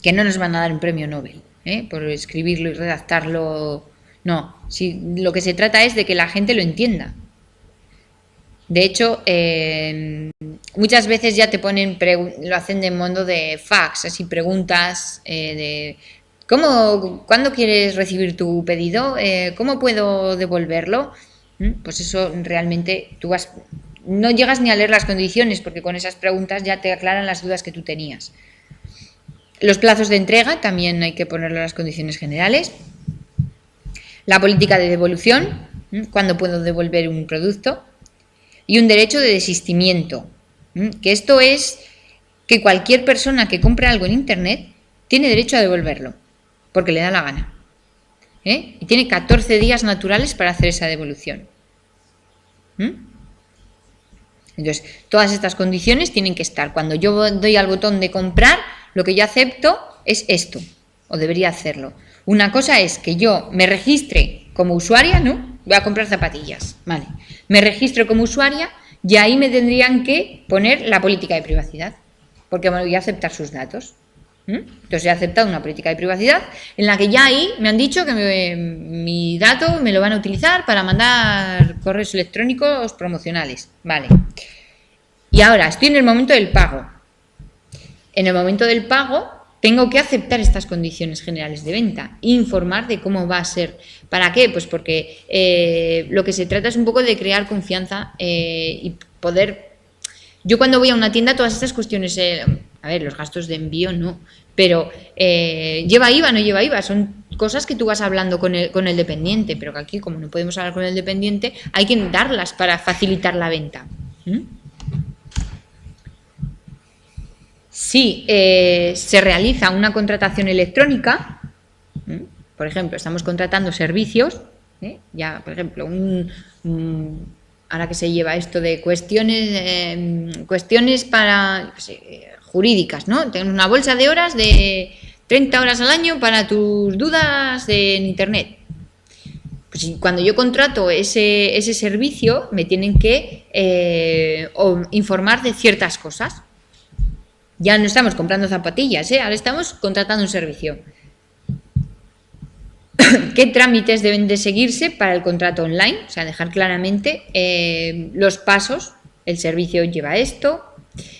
Que no nos van a dar un premio Nobel por escribirlo y redactarlo. No, si lo que se trata es de que la gente lo entienda. De hecho, muchas veces ya te ponen, lo hacen de modo de fax, así preguntas de ¿cuándo quieres recibir tu pedido? ¿Cómo puedo devolverlo? Pues eso realmente no llegas ni a leer las condiciones porque con esas preguntas ya te aclaran las dudas que tú tenías. Los plazos de entrega también hay que ponerlo en las condiciones generales. La política de devolución, cuándo puedo devolver un producto. Y un derecho de desistimiento, que esto es que cualquier persona que compre algo en Internet tiene derecho a devolverlo, porque le da la gana. Y tiene 14 días naturales para hacer esa devolución. Entonces, todas estas condiciones tienen que estar. Cuando yo doy al botón de comprar, lo que yo acepto es esto, o debería hacerlo. Una cosa es que yo me registre como usuaria, ¿no? Voy a comprar zapatillas, vale. Me registro como usuaria y ahí me tendrían que poner la política de privacidad, porque me voy a aceptar sus datos. Entonces he aceptado una política de privacidad en la que ya ahí me han dicho que mi dato me lo van a utilizar para mandar correos electrónicos promocionales, vale. Y ahora estoy en el momento del pago. En el momento del pago tengo que aceptar estas condiciones generales de venta, informar de cómo va a ser. ¿Para qué? Pues porque lo que se trata es un poco de crear confianza y poder... Yo cuando voy a una tienda, todas estas cuestiones, los gastos de envío no, pero ¿lleva IVA o no lleva IVA? Son cosas que tú vas hablando con el dependiente, pero que aquí, como no podemos hablar con el dependiente, hay que darlas para facilitar la venta. Si se realiza una contratación electrónica, por ejemplo, estamos contratando servicios, Ya, por ejemplo, ahora que se lleva esto de cuestiones para, yo qué sé, jurídicas, ¿no? Tengo una bolsa de horas de 30 horas al año para tus dudas en Internet. Pues cuando yo contrato ese servicio, me tienen que informar de ciertas cosas. Ya no estamos comprando zapatillas, ahora estamos contratando un servicio. ¿Qué trámites deben de seguirse para el contrato online? O sea, dejar claramente los pasos. El servicio lleva esto,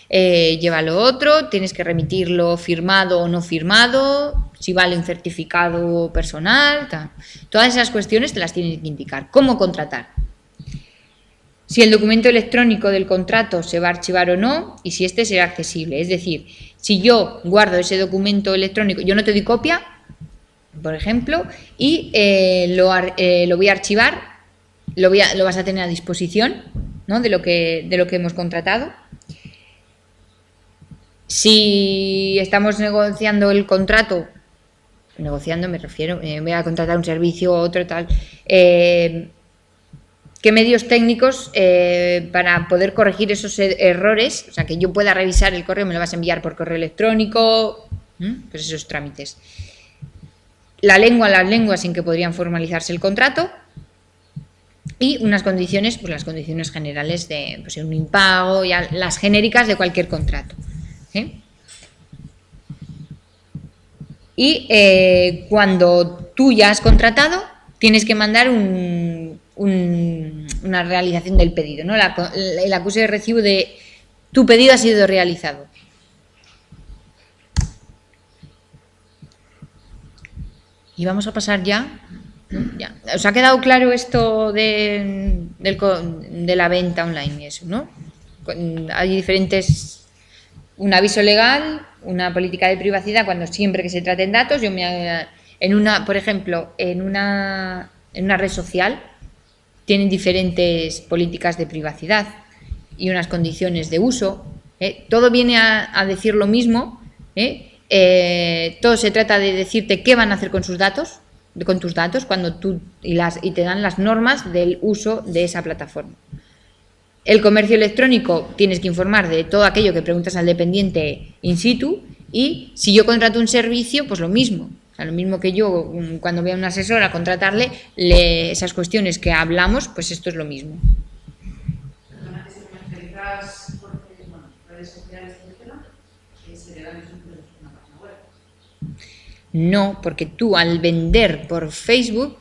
lleva lo otro, tienes que remitirlo firmado o no firmado, si vale un certificado personal, tal. Todas esas cuestiones te las tienes que indicar. ¿Cómo contratar? Si el documento electrónico del contrato se va a archivar o no y si este será accesible. Es decir, si yo guardo ese documento electrónico, yo no te doy copia, por ejemplo, y lo voy a archivar, lo vas a tener a disposición, ¿no? de lo que hemos contratado. Si estamos negociando el contrato, negociando me refiero, voy a contratar un servicio, otro tal, ¿qué medios técnicos para poder corregir esos errores? O sea, que yo pueda revisar el correo, me lo vas a enviar por correo electrónico, pues esos trámites. Las lenguas en que podrían formalizarse el contrato y unas condiciones, pues las condiciones generales de pues, un impago, ya las genéricas de cualquier contrato. Y cuando tú ya has contratado, tienes que mandar una realización del pedido, ¿no? El acuse de recibo de tu pedido ha sido realizado. Y vamos a pasar ya. ¿Os ha quedado claro esto de la venta online y eso, no? Hay diferentes, un aviso legal, una política de privacidad cuando siempre que se traten datos. Por ejemplo, en una red social tienen diferentes políticas de privacidad y unas condiciones de uso. Todo viene a decir lo mismo. Todo se trata de decirte qué van a hacer con tus datos cuando y te dan las normas del uso de esa plataforma. El comercio electrónico tienes que informar de todo aquello que preguntas al dependiente in situ, y si yo contrato un servicio, pues lo mismo. O sea, lo mismo que yo cuando voy a un asesor a contratarle esas cuestiones que hablamos, pues esto es lo mismo. Perdona, que se comercializas por redes sociales, etcétera, se le dan esos precios en una página web. No, porque tú al vender por Facebook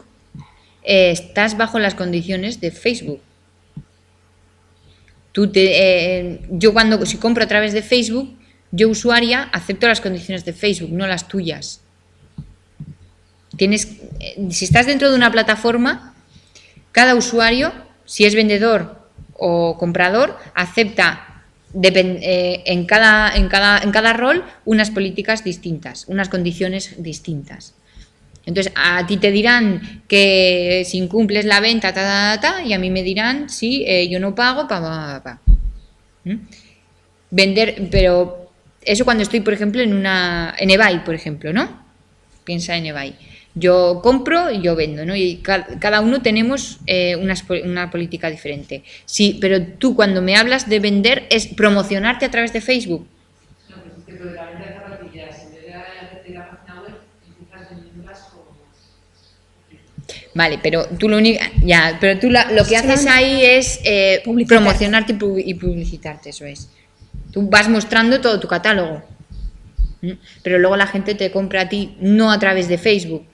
estás bajo las condiciones de Facebook. Si compro a través de Facebook, yo usuaria acepto las condiciones de Facebook, no las tuyas. Si estás dentro de una plataforma, cada usuario, si es vendedor o comprador, acepta en cada rol unas políticas distintas, unas condiciones distintas. Entonces, a ti te dirán que si incumples la venta, y a mí me dirán si yo no pago, Vender, pero eso cuando estoy, por ejemplo, en eBay, por ejemplo, ¿no? Piensa en eBay. Yo compro y yo vendo, ¿no? Y cada uno tenemos una política diferente. Sí, pero tú cuando me hablas de vender es promocionarte a través de Facebook. No, pues es que lo de la venta de zapatillas, en vez de hacerte la página web, empiezas vendiéndolas como... Vale, pero tú lo que haces ahí es promocionarte y publicitarte, eso es. Tú vas mostrando todo tu catálogo. Pero luego la gente te compra a ti no a través de Facebook.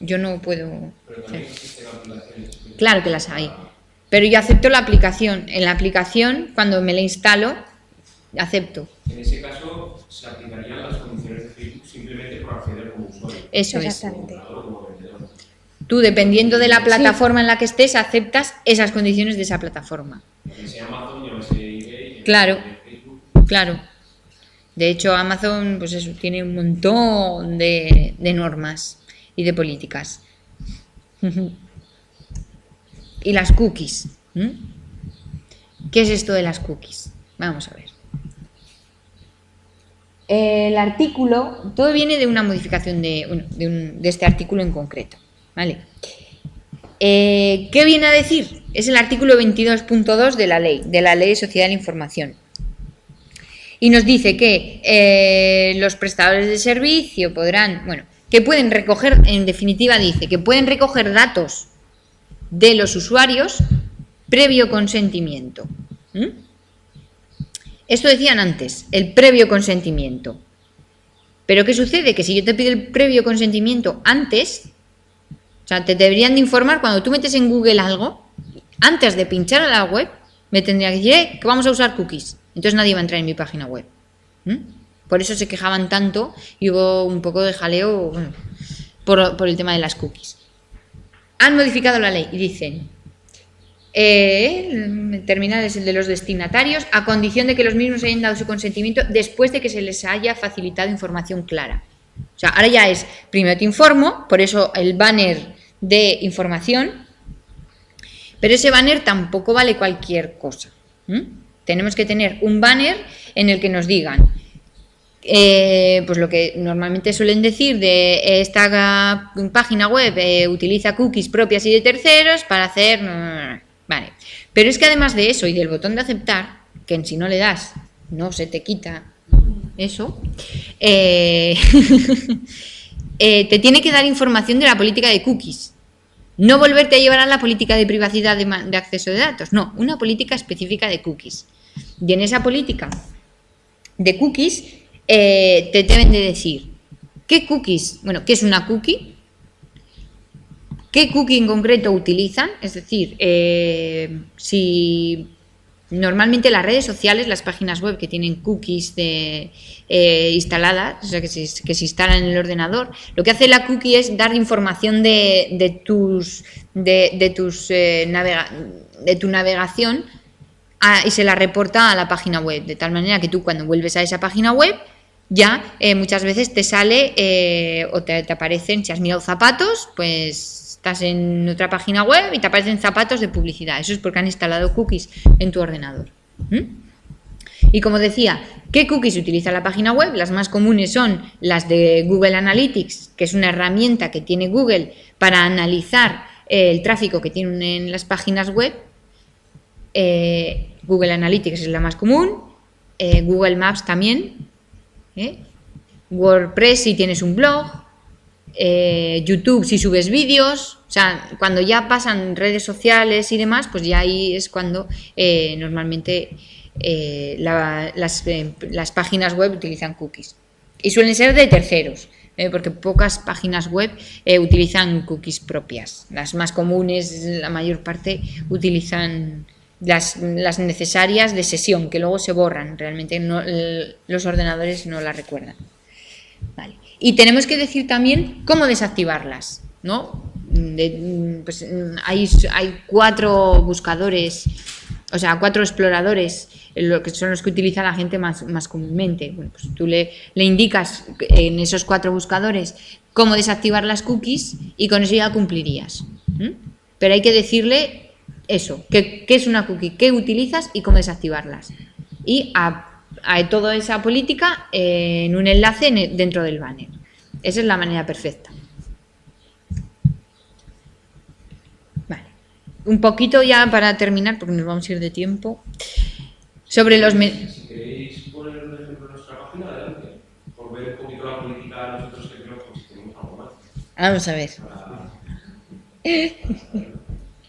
Yo no puedo. Pero también existen aplicaciones. Claro que las hay. Pero yo acepto la aplicación. En la aplicación, cuando me la instalo, acepto. En ese caso, se aplicarían las condiciones de Facebook simplemente por acceder como usuario. Eso es. Exactamente. Como vendedor. Tú, dependiendo de la plataforma en la que estés, aceptas esas condiciones de esa plataforma. Llámese Amazon, llámese eBay, Claro. Facebook. Claro. De hecho, Amazon, pues eso, tiene un montón de normas y de políticas. Y las cookies. ¿Qué es esto de las cookies? Vamos a ver. El artículo, todo viene de una modificación de este artículo en concreto, ¿vale? ¿Qué viene a decir? Es el artículo 22.2 de la Ley de Sociedad de la Información. Y nos dice que los prestadores de servicio podrán, que pueden recoger, en definitiva dice, que pueden recoger datos de los usuarios previo consentimiento. Esto decían antes, el previo consentimiento. Pero ¿qué sucede? Que si yo te pido el previo consentimiento antes, o sea, te deberían de informar cuando tú metes en Google algo, antes de pinchar a la web, me tendría que decir que vamos a usar cookies. Entonces nadie va a entrar en mi página web. Por eso se quejaban tanto y hubo un poco de jaleo por el tema de las cookies. Han modificado la ley y dicen, terminal es el de los destinatarios, a condición de que los mismos hayan dado su consentimiento después de que se les haya facilitado información clara. O sea, ahora ya es, primero te informo, por eso el banner de información, pero ese banner tampoco vale cualquier cosa. Tenemos que tener un banner en el que nos digan, pues lo que normalmente suelen decir de esta página web utiliza cookies propias y de terceros para hacer... Vale, pero es que además de eso y del botón de aceptar, que en si no le das no se te quita eso, te tiene que dar información de la política de cookies. No volverte a llevar a la política de privacidad de acceso de datos, no, una política específica de cookies. Y en esa política de cookies te deben de decir qué cookies, qué es una cookie, qué cookie en concreto utilizan, es decir, si normalmente las redes sociales, las páginas web que tienen cookies instaladas, o sea que se instalan en el ordenador, lo que hace la cookie es dar información de tu navegación y se la reporta a la página web, de tal manera que tú cuando vuelves a esa página web ya muchas veces te sale o te aparecen, si has mirado zapatos, pues estás en otra página web y te aparecen zapatos de publicidad. Eso es porque han instalado cookies en tu ordenador. Y como decía, ¿qué cookies utiliza la página web? Las más comunes son las de Google Analytics, que es una herramienta que tiene Google para analizar el tráfico que tienen en las páginas web. Google Analytics es la más común, Google Maps también, WordPress si tienes un blog, YouTube si subes vídeos. O sea, cuando ya pasan redes sociales y demás, pues ya ahí es cuando normalmente las páginas web utilizan cookies. Y suelen ser de terceros, porque pocas páginas web utilizan cookies propias. Las más comunes, la mayor parte, utilizan las necesarias de sesión, que luego se borran. Realmente los ordenadores no las recuerdan. Vale. Y tenemos que decir también cómo desactivarlas, ¿no? Pues hay 4 buscadores, o sea, 4 exploradores, lo que son los que utiliza la gente más comúnmente. Bueno, pues tú le indicas en esos 4 buscadores cómo desactivar las cookies y con eso ya cumplirías. Pero hay que decirle eso, qué es una cookie, qué utilizas y cómo desactivarlas. Y a toda esa política en un enlace dentro del banner. Esa es la manera perfecta. Vale. Un poquito ya para terminar, porque nos vamos a ir de tiempo. Sobre los... Si queréis poner un ejemplo en nuestra página, adelante. Por ver un poquito la política, nosotros que creo que tenemos algo más. Vamos a ver.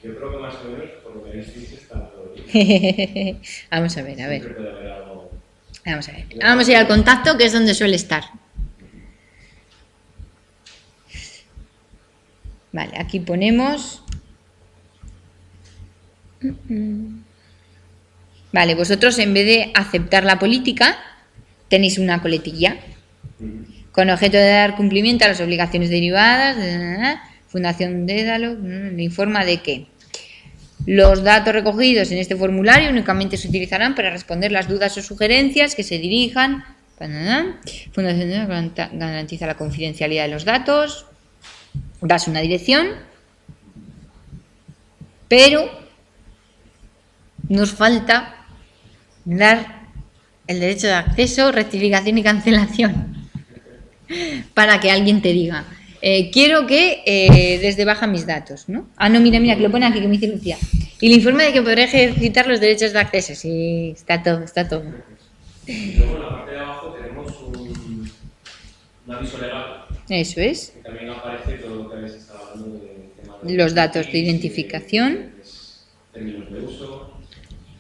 Yo creo que más o menos, por lo que habéis dicho, está todo bien. Vamos a ver. Puede haber algo... Vamos a ver. Vamos a ir al contacto, que es donde suele estar. Vale, aquí ponemos... Vale, vosotros en vez de aceptar la política, tenéis una coletilla con objeto de dar cumplimiento a las obligaciones derivadas. Fundación Dédalo le informa de que los datos recogidos en este formulario únicamente se utilizarán para responder las dudas o sugerencias que se dirijan. Fundación Dédalo garantiza la confidencialidad de los datos. Das una dirección, pero nos falta dar el derecho de acceso, rectificación y cancelación para que alguien te diga quiero que des de baja mis datos, ¿no? Ah, no, mira, que lo pone aquí, que me dice Lucía. Y le informa de que podrá ejercitar los derechos de acceso. Sí, está todo. Y luego en la parte de abajo tenemos un aviso legal. Eso es. Que también aparece todo lo que habéis estado hablando del tema de los datos de identificación. Términos de uso.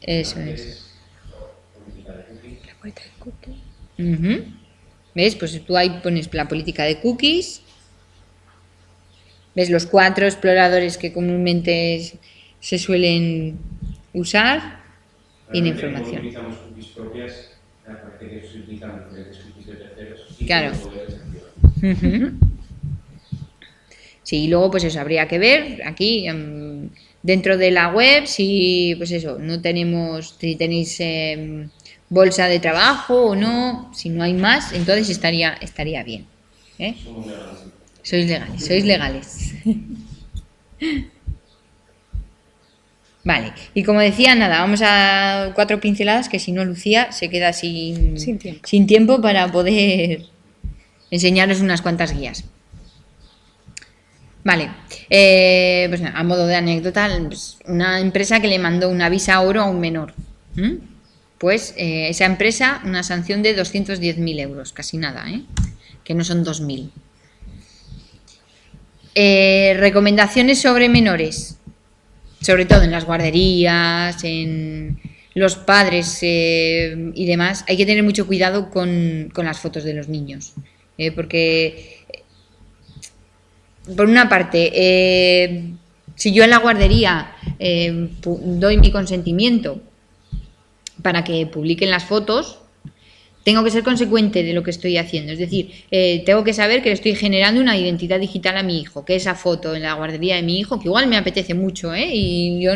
Eso es. La política de cookies. ¿Ves? Pues tú ahí pones la política de cookies. ¿Ves? Los 4 exploradores que comúnmente se suelen usar. Y la información. No utilizamos cookies propias, parece que se utilizan diferentes cookies de terceros. Claro. Sí, y luego pues eso, habría que ver aquí dentro de la web si pues eso, no tenemos, si tenéis bolsa de trabajo o no, si no hay más, entonces estaría bien. Somos legales. Sois legales. Vale, y como decía, nada, vamos a 4 pinceladas que si no Lucía se queda sin tiempo para poder enseñaros unas cuantas guías. Vale, pues a modo de anécdota, pues una empresa que le mandó una visa oro a un menor. Pues esa empresa, una sanción de 210.000 euros, casi nada, que no son 2.000. Recomendaciones sobre menores, sobre todo en las guarderías, en los padres y demás. Hay que tener mucho cuidado con las fotos de los niños, porque por una parte, si yo en la guardería doy mi consentimiento para que publiquen las fotos, tengo que ser consecuente de lo que estoy haciendo. Es decir, tengo que saber que le estoy generando una identidad digital a mi hijo, que esa foto en la guardería de mi hijo, que igual me apetece mucho, y yo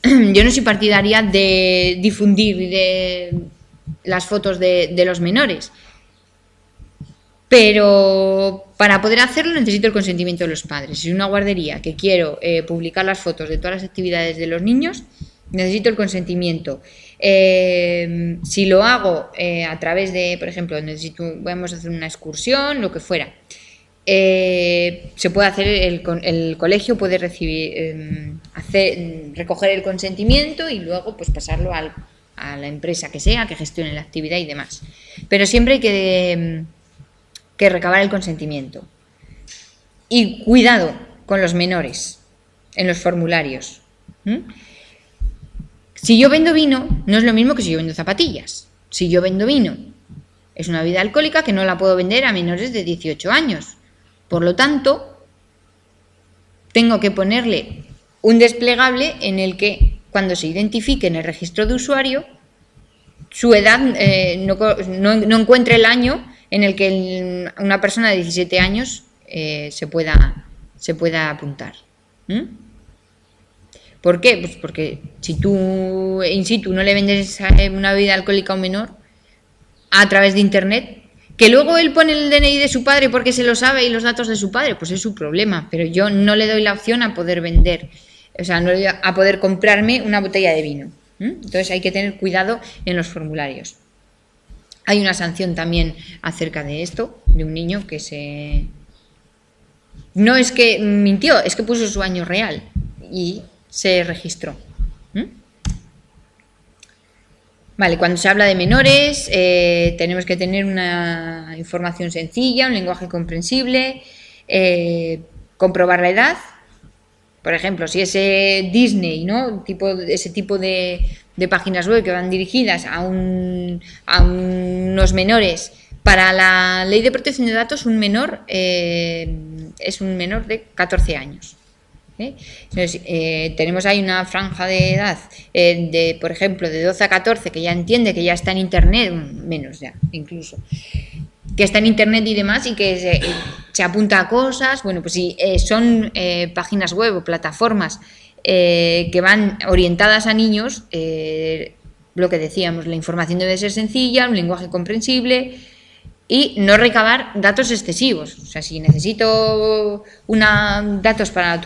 no soy partidaria de difundir las fotos de los menores. Pero para poder hacerlo necesito el consentimiento de los padres. Si es una guardería que quiero publicar las fotos de todas las actividades de los niños, necesito el consentimiento. Si lo hago a través de, por ejemplo, vamos a hacer una excursión, lo que fuera, se puede hacer, el colegio puede recoger el consentimiento y luego pues pasarlo a la empresa que sea, que gestione la actividad y demás. Pero siempre hay que recabar el consentimiento. Y cuidado con los menores en los formularios. Si yo vendo vino, no es lo mismo que si yo vendo zapatillas. Si yo vendo vino, es una bebida alcohólica que no la puedo vender a menores de 18 años. Por lo tanto, tengo que ponerle un desplegable en el que, cuando se identifique en el registro de usuario, su edad no encuentre el año en el que una persona de 17 años se pueda apuntar. ¿Por qué? Pues porque si tú in situ no le vendes una bebida alcohólica a un menor a través de internet, que luego él pone el DNI de su padre porque se lo sabe y los datos de su padre, pues es su problema, pero yo no le doy la opción a poder vender, o sea, no le doy a poder comprarme una botella de vino. Entonces hay que tener cuidado en los formularios. Hay una sanción también acerca de esto, de un niño que no es que mintió, es que puso su año real y se registró. Vale, cuando se habla de menores, tenemos que tener una información sencilla, un lenguaje comprensible, comprobar la edad. Por ejemplo, si es Disney, ¿no? Ese tipo de páginas web que van dirigidas a unos menores. Para la Ley de Protección de Datos, un menor es un menor de 14 años. Entonces, tenemos ahí una franja de edad, por ejemplo, de 12 a 14, que ya entiende que ya está en Internet, menos ya, incluso, que está en Internet y demás, y que se apunta a cosas. Bueno, pues si son páginas web o plataformas que van orientadas a niños, lo que decíamos, la información debe ser sencilla, un lenguaje comprensible y no recabar datos excesivos. O sea, si necesito datos para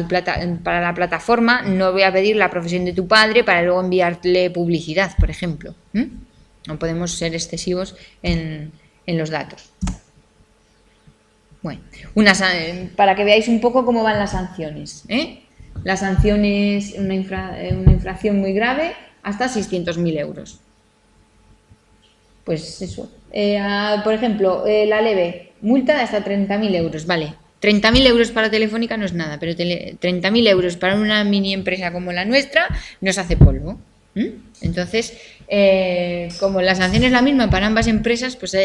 la plataforma, no voy a pedir la profesión de tu padre para luego enviarle publicidad, por ejemplo. No podemos ser excesivos en los datos. Bueno, para que veáis un poco cómo van las sanciones. La sanción es una infracción muy grave hasta 600.000 euros. Pues eso. Por ejemplo, la leve, multa de hasta 30.000 euros, vale. 30.000 euros para Telefónica no es nada, pero 30.000 euros para una mini empresa como la nuestra nos hace polvo. Entonces, como la sanción es la misma para ambas empresas, pues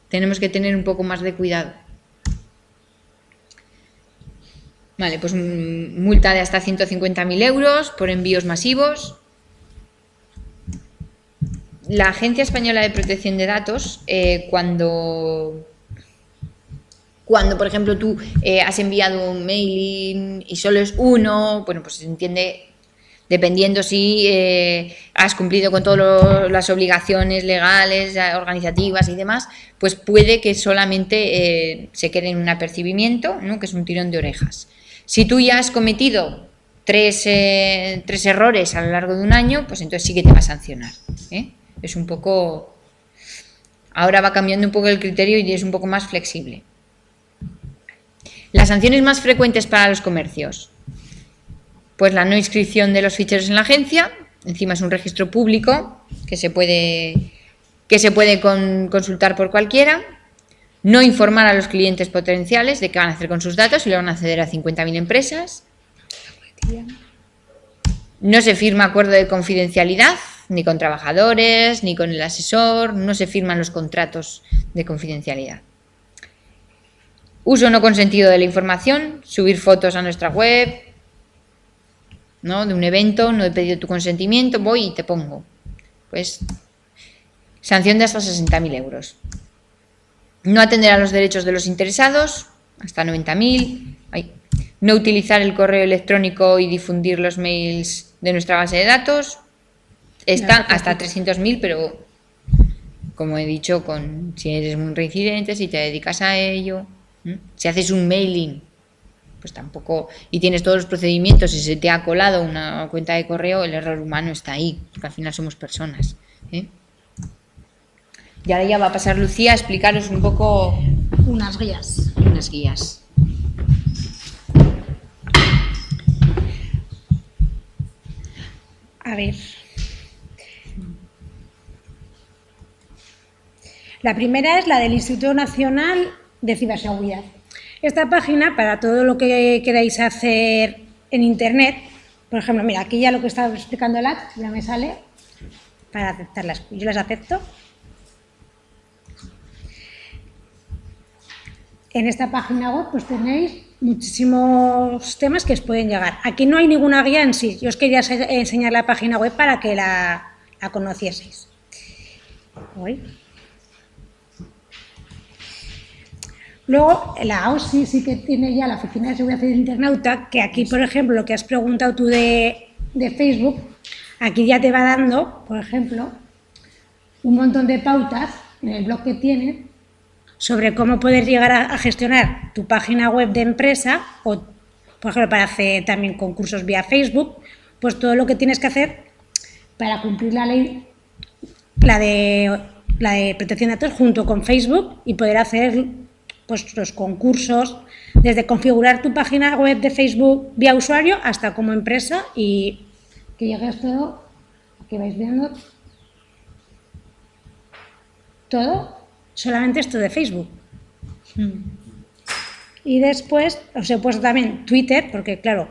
tenemos que tener un poco más de cuidado. Vale, pues multa de hasta 150.000 euros por envíos masivos. La Agencia Española de Protección de Datos, cuando por ejemplo tú has enviado un mailing y solo es uno, bueno, pues se entiende, dependiendo si has cumplido con todas las obligaciones legales, organizativas y demás, pues puede que solamente se quede en un apercibimiento, ¿no? Que es un tirón de orejas. Si tú ya has cometido tres errores a lo largo de un año, pues entonces sí que te va a sancionar. Es un poco... Ahora va cambiando un poco el criterio y es un poco más flexible. Las sanciones más frecuentes para los comercios. Pues la no inscripción de los ficheros en la agencia, encima es un registro público que se puede consultar por cualquiera. No informar a los clientes potenciales de qué van a hacer con sus datos y lo van a acceder a 50.000 empresas. No se firma acuerdo de confidencialidad, ni con trabajadores, ni con el asesor, no se firman los contratos de confidencialidad. Uso no consentido de la información, subir fotos a nuestra web, ¿no? De un evento, no he pedido tu consentimiento, voy y te pongo. Pues sanción de hasta 60.000 euros. No atender a los derechos de los interesados, hasta 90.000. No utilizar el correo electrónico y difundir los mails de nuestra base de datos. Está hasta 300.000, pero como he dicho, si eres un reincidente, si te dedicas a ello, si haces un mailing, pues tampoco, y tienes todos los procedimientos y se te ha colado una cuenta de correo, el error humano está ahí, porque al final somos personas. Y ahora ya va a pasar Lucía a explicaros un poco unas guías. A ver. La primera es la del Instituto Nacional de Ciberseguridad. Esta página, para todo lo que queráis hacer en Internet, por ejemplo, mira, aquí ya lo que estaba explicando el app, ya me sale para aceptarlas. Yo las acepto. En esta página web pues tenéis muchísimos temas que os pueden llegar. Aquí no hay ninguna guía en sí. Yo os quería enseñar la página web para que la conocieseis. Luego, la OSI sí que tiene ya la Oficina de Seguridad del Internauta, que aquí, por ejemplo, lo que has preguntado tú de Facebook, aquí ya te va dando, por ejemplo, un montón de pautas en el blog que tiene sobre cómo poder llegar a gestionar tu página web de empresa o, por ejemplo, para hacer también concursos vía Facebook, pues todo lo que tienes que hacer para cumplir la ley, la de protección de datos junto con Facebook y poder hacer pues los concursos, desde configurar tu página web de Facebook vía usuario hasta como empresa y que llegues todo, aquí vais viendo todo, solamente esto de Facebook. Y después os he puesto también Twitter, porque claro,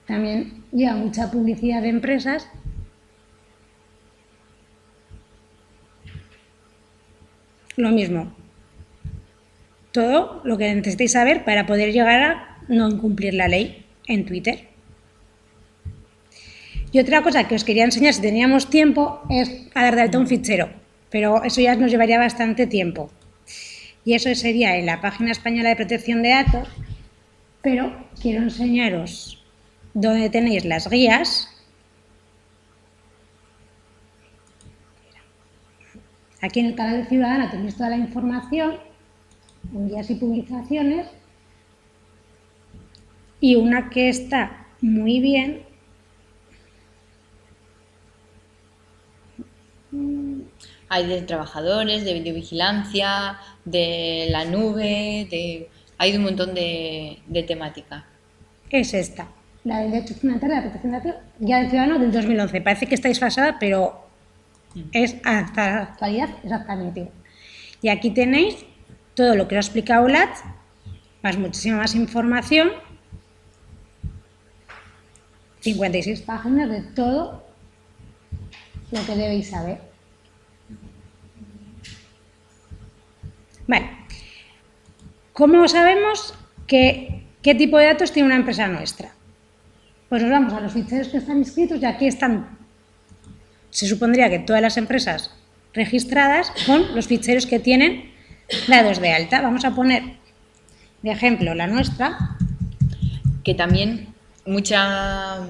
también llega mucha publicidad de empresas. Lo mismo, todo lo que necesitéis saber para poder llegar a no incumplir la ley en Twitter. Y otra cosa que os quería enseñar, si teníamos tiempo, es a dar de alta un fichero, pero eso ya nos llevaría bastante tiempo. Y eso sería en la página española de protección de datos, pero quiero enseñaros dónde tenéis las guías. Aquí en el canal de Ciudadana tenéis toda la información, en guías y publicaciones, y una que está muy bien Hay de trabajadores, de videovigilancia, de la nube, hay un montón de temática. Es esta, la del derecho fundamental de la protección de datos ya del ciudadano del 2011. Parece que está desfasada, pero es hasta la actualidad exactamente igual. Y aquí tenéis todo lo que os ha explicado Lat, más muchísima más información, 56 páginas de todo lo que debéis saber. Vale, ¿cómo sabemos qué tipo de datos tiene una empresa nuestra? Pues nos vamos a los ficheros que están inscritos y aquí están, se supondría que todas las empresas registradas con los ficheros que tienen dados de alta. Vamos a poner de ejemplo la nuestra. Que también muchas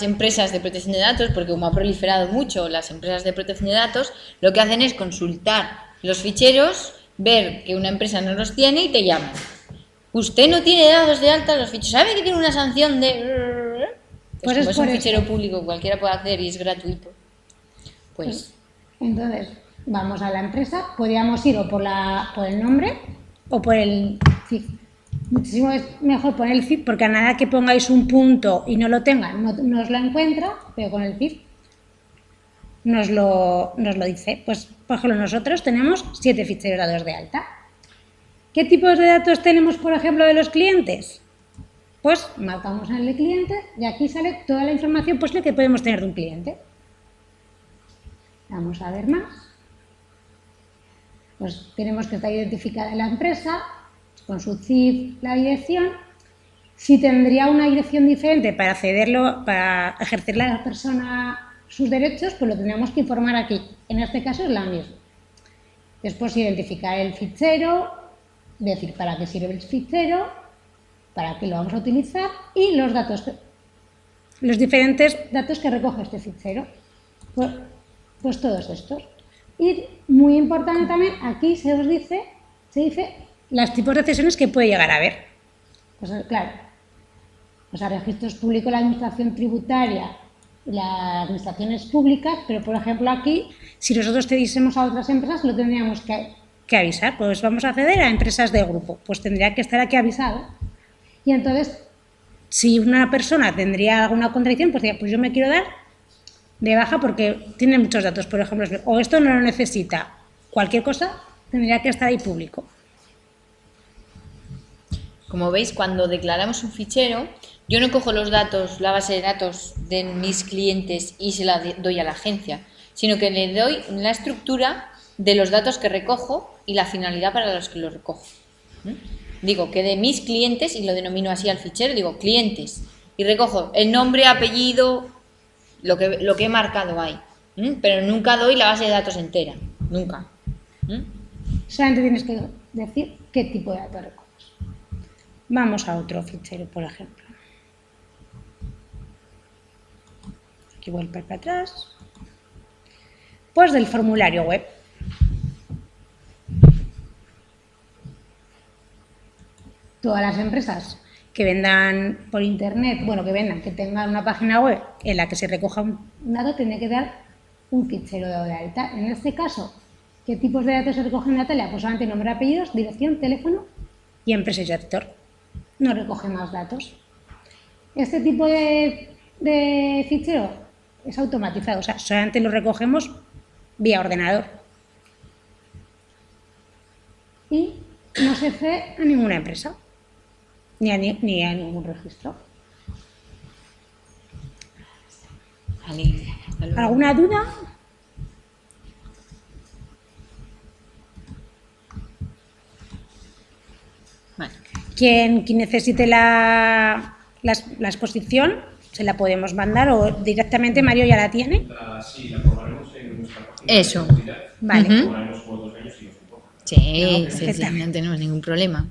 empresas de protección de datos, porque como ha proliferado mucho las empresas de protección de datos, lo que hacen es consultar los ficheros, ver que una empresa no los tiene y te llaman. Usted no tiene dados de alta en los ficheros. ¿Sabe que tiene una sanción de...? Pues como es un fichero público, cualquiera puede hacer y es gratuito. Pues... Entonces, vamos a la empresa, podríamos ir o por el nombre o por el CIF. Muchísimo es mejor poner el CIF porque a nada que pongáis un punto y no lo tengan, no os lo encuentra, pero con el CIF nos lo dice. Pues, por ejemplo, nosotros tenemos 7 ficheros dados de alta. ¿Qué tipos de datos tenemos, por ejemplo, de los clientes? Pues marcamos en el de clientes y aquí sale toda la información posible que podemos tener de un cliente. Vamos a ver más. Pues tenemos que estar identificada la empresa con su CIF, la dirección. Si tendría una dirección diferente para accederlo, para ejercer la persona sus derechos, pues lo tendríamos que informar aquí. En este caso es la misma. Después identificar el fichero, decir para qué sirve el fichero, para qué lo vamos a utilizar y los datos, los diferentes datos que recoge este fichero. Pues todos estos. Y muy importante también, aquí se dice los tipos de cesiones que puede llegar a haber. Pues claro, pues a registros públicos, la administración tributaria, las administraciones públicas, pero por ejemplo aquí, si nosotros cediésemos a otras empresas, lo tendríamos que avisar. Pues vamos a acceder a empresas de grupo, pues tendría que estar aquí avisado. Y entonces, si una persona tendría alguna contradicción, pues diría, pues yo me quiero dar de baja porque tiene muchos datos, por ejemplo, o esto no lo necesita, cualquier cosa tendría que estar ahí público. Como veis, cuando declaramos un fichero, yo no cojo los datos, la base de datos de mis clientes y se la doy a la agencia, sino que le doy la estructura de los datos que recojo y la finalidad para los que los recojo. Digo que de mis clientes, y lo denomino así al fichero, digo clientes, y recojo el nombre, apellido, lo que he marcado ahí, pero nunca doy la base de datos entera, nunca. Solamente tienes que decir qué tipo de datos recoges. Vamos a otro fichero, por ejemplo. Aquí vuelvo para atrás. Pues del formulario web. Todas las empresas que vendan por internet, que tengan una página web en la que se recoja un dato, tiene que dar un fichero de alta. En este caso, ¿qué tipos de datos se recogen en la tela? Pues solamente nombre, apellidos, dirección, teléfono y empresa y sector. No recoge más datos. Este tipo de fichero es automatizado, o sea, solamente lo recogemos vía ordenador. Y no se cede a ninguna empresa. Ni a ningún registro. ¿Alguna duda? Vale. Quien necesite la exposición, se la podemos mandar o directamente Mario ya la tiene. Sí, la probaremos en nuestra página. Eso. Vale. La probaremos por 2 años y nos importa. Sí, no tenemos ningún problema.